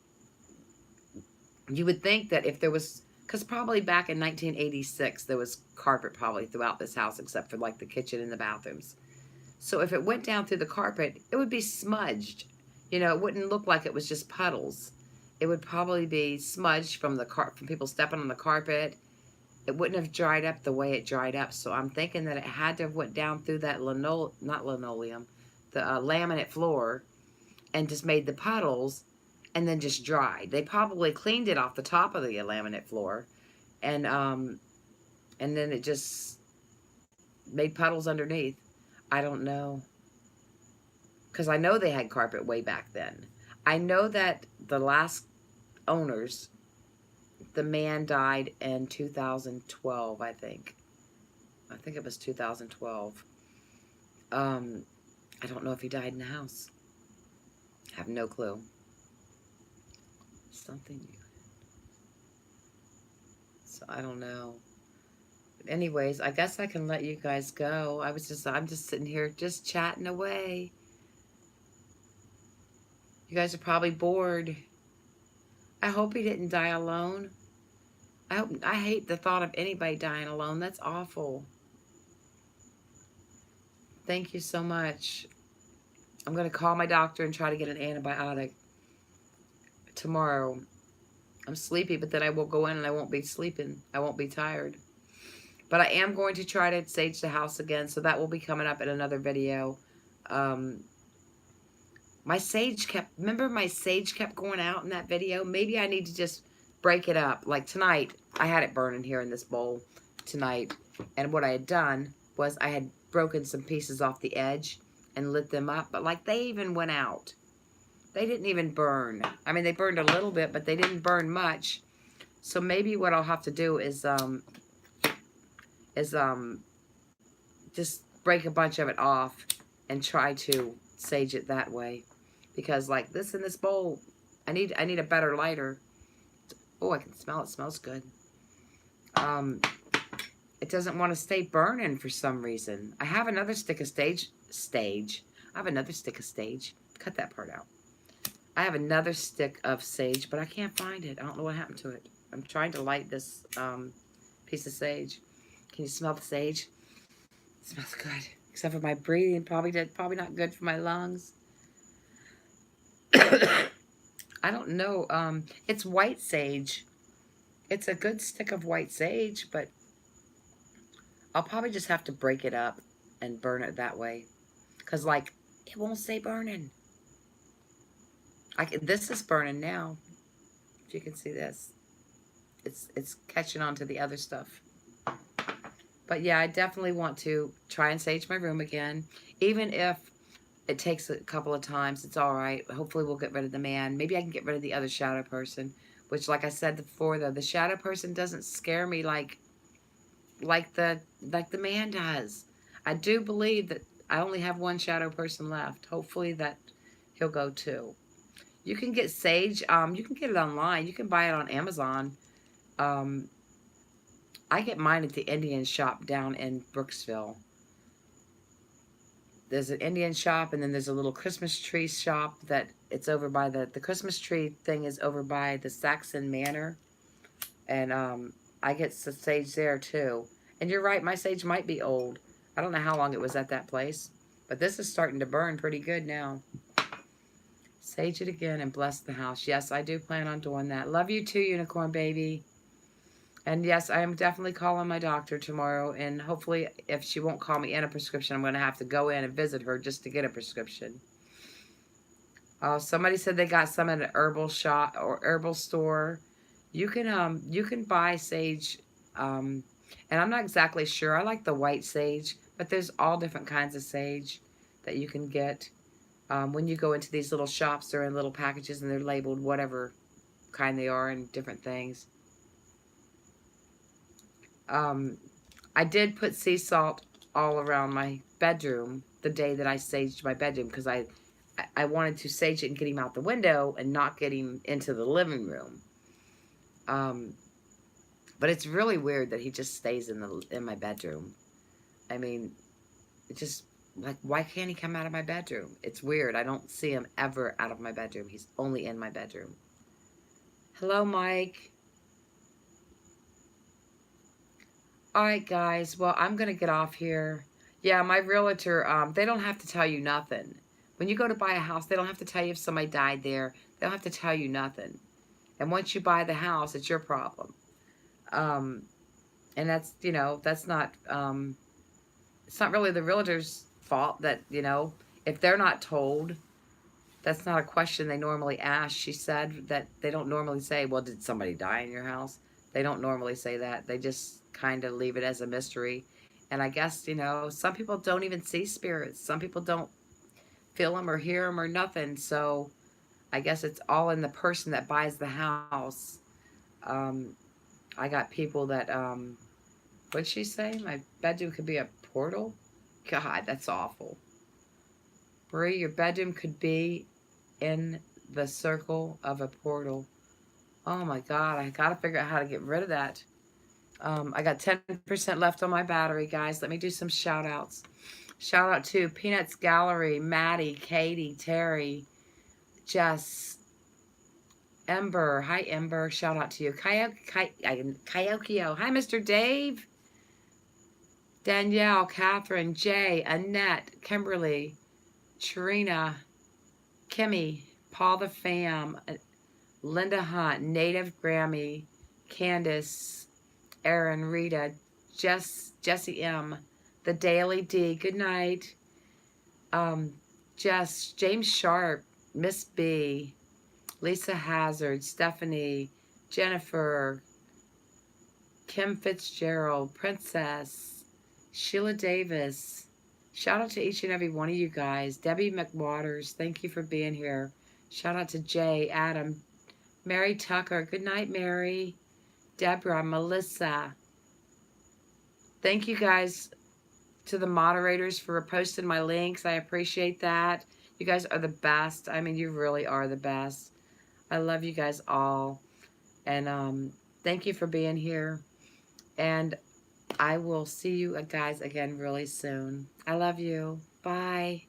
You would think that if there was, because probably back in 1986, there was carpet probably throughout this house, except for like the kitchen and the bathrooms. So if it went down through the carpet, it would be smudged. You know, it wouldn't look like it was just puddles. It would probably be smudged from from people stepping on the carpet. It wouldn't have dried up the way it dried up. So I'm thinking that it had to have went down through that not linoleum, the laminate floor, and just made the puddles, and then just dried. They probably cleaned it off the top of the laminate floor, and then it just made puddles underneath. I don't know. Because I know they had carpet way back then. I know that the last owners, the man died in 2012, I think. I think it was 2012. I don't know if he died in the house. I have no clue. Something new. So I don't know. Anyways, I guess I can let you guys go. I'm just sitting here just chatting away. You guys are probably bored. I hope he didn't die alone. I hate the thought of anybody dying alone. That's awful. Thank you so much. I'm going to call my doctor and try to get an antibiotic tomorrow. I'm sleepy, but then I will go in and I won't be sleeping. I won't be tired. But I am going to try to sage the house again, so that will be coming up in another video. My sage remember my sage kept going out in that video? Maybe I need to just break it up. Like tonight, I had it burning here in this bowl tonight. And what I had done was I had broken some pieces off the edge and lit them up. But like they even went out. They didn't even burn. I mean, they burned a little bit, but they didn't burn much. So maybe what I'll have to do is just break a bunch of it off and try to sage it that way. Because like this in this bowl, I need a better lighter. Oh, I can smell it. It smells good. It doesn't want to stay burning for some reason. I have another stick of sage. I have another stick of sage. Cut that part out. I have another stick of sage, but I can't find it. I don't know what happened to it. I'm trying to light this piece of sage. Can you smell the sage? It smells good. Except for my breathing, probably not good for my lungs. I don't know. It's white sage. It's a good stick of white sage, but I'll probably just have to break it up and burn it that way. Because, like, it won't stay burning. This is burning now. If you can see this. It's catching on to the other stuff. But yeah, I definitely want to try and sage my room again. Even if it takes a couple of times, it's all right. Hopefully we'll get rid of the man. Maybe I can get rid of the other shadow person. Which, like I said before, though, the shadow person doesn't scare me like the man does. I do believe that I only have one shadow person left. Hopefully that he'll go too. You can get sage. You can get it online. You can buy it on Amazon. Um, I get mine at the Indian shop down in Brooksville. There's an Indian shop, and then there's a little Christmas tree shop that it's over by the Christmas tree thing is over by the Saxon Manor. And I get sage there too. And you're right, my sage might be old. I don't know how long it was at that place. But this is starting to burn pretty good now. Sage it again and bless the house. Yes, I do plan on doing that. Love you too, Unicorn Baby. And yes, I am definitely calling my doctor tomorrow. And hopefully, if she won't call me in a prescription, I'm going to have to go in and visit her just to get a prescription. Somebody said they got some at an herbal shop or herbal store. You can buy sage, and I'm not exactly sure. I like the white sage, but there's all different kinds of sage that you can get. When you go into these little shops, they're in little packages and they're labeled whatever kind they are and different things. I did put sea salt all around my bedroom the day that I saged my bedroom because I wanted to sage it and get him out the window and not get him into the living room. But it's really weird that he just stays in my bedroom. I mean, it just, like, why can't he come out of my bedroom? It's weird. I don't see him ever out of my bedroom. He's only in my bedroom. Hello, Mike. All right, guys. Well, I'm going to get off here. Yeah, my realtor, they don't have to tell you nothing. When you go to buy a house, they don't have to tell you if somebody died there. They don't have to tell you nothing. And once you buy the house, it's your problem. And that's, you know, that's not, it's not really the realtor's fault that, you know, if they're not told, that's not a question they normally ask. She said that they don't normally say, well, did somebody die in your house? They don't normally say that. They just kind of leave it as a mystery. And I guess, you know, some people don't even see spirits. Some people don't feel them or hear them or nothing. So I guess it's all in the person that buys the house. I got people that, what'd she say? My bedroom could be a portal? God, that's awful. Brie, your bedroom could be in the circle of a portal. Oh my God, I gotta figure out how to get rid of that. I got 10% left on my battery, guys. Let me do some shout outs. Shout out to Peanuts Gallery, Maddie, Katie, Terry, Jess, Ember. Hi, Ember. Shout out to you. Kayokio. Hi, Mr. Dave. Danielle, Catherine, Jay, Annette, Kimberly, Trina, Kimmy, Paul the Fam, Linda Hunt, Native Grammy, Candace, Aaron, Rita, Jessie M, The Daily D, good night. Jess, James Sharp, Miss B, Lisa Hazard, Stephanie, Jennifer, Kim Fitzgerald, Princess, Sheila Davis. Shout out to each and every one of you guys. Debbie McWaters, thank you for being here. Shout out to Jay, Adam, Mary Tucker. Good night, Mary. Deborah, Melissa. Thank you guys to the moderators for posting my links. I appreciate that. You guys are the best. I mean, you really are the best. I love you guys all. And thank you for being here. And I will see you guys again really soon. I love you. Bye.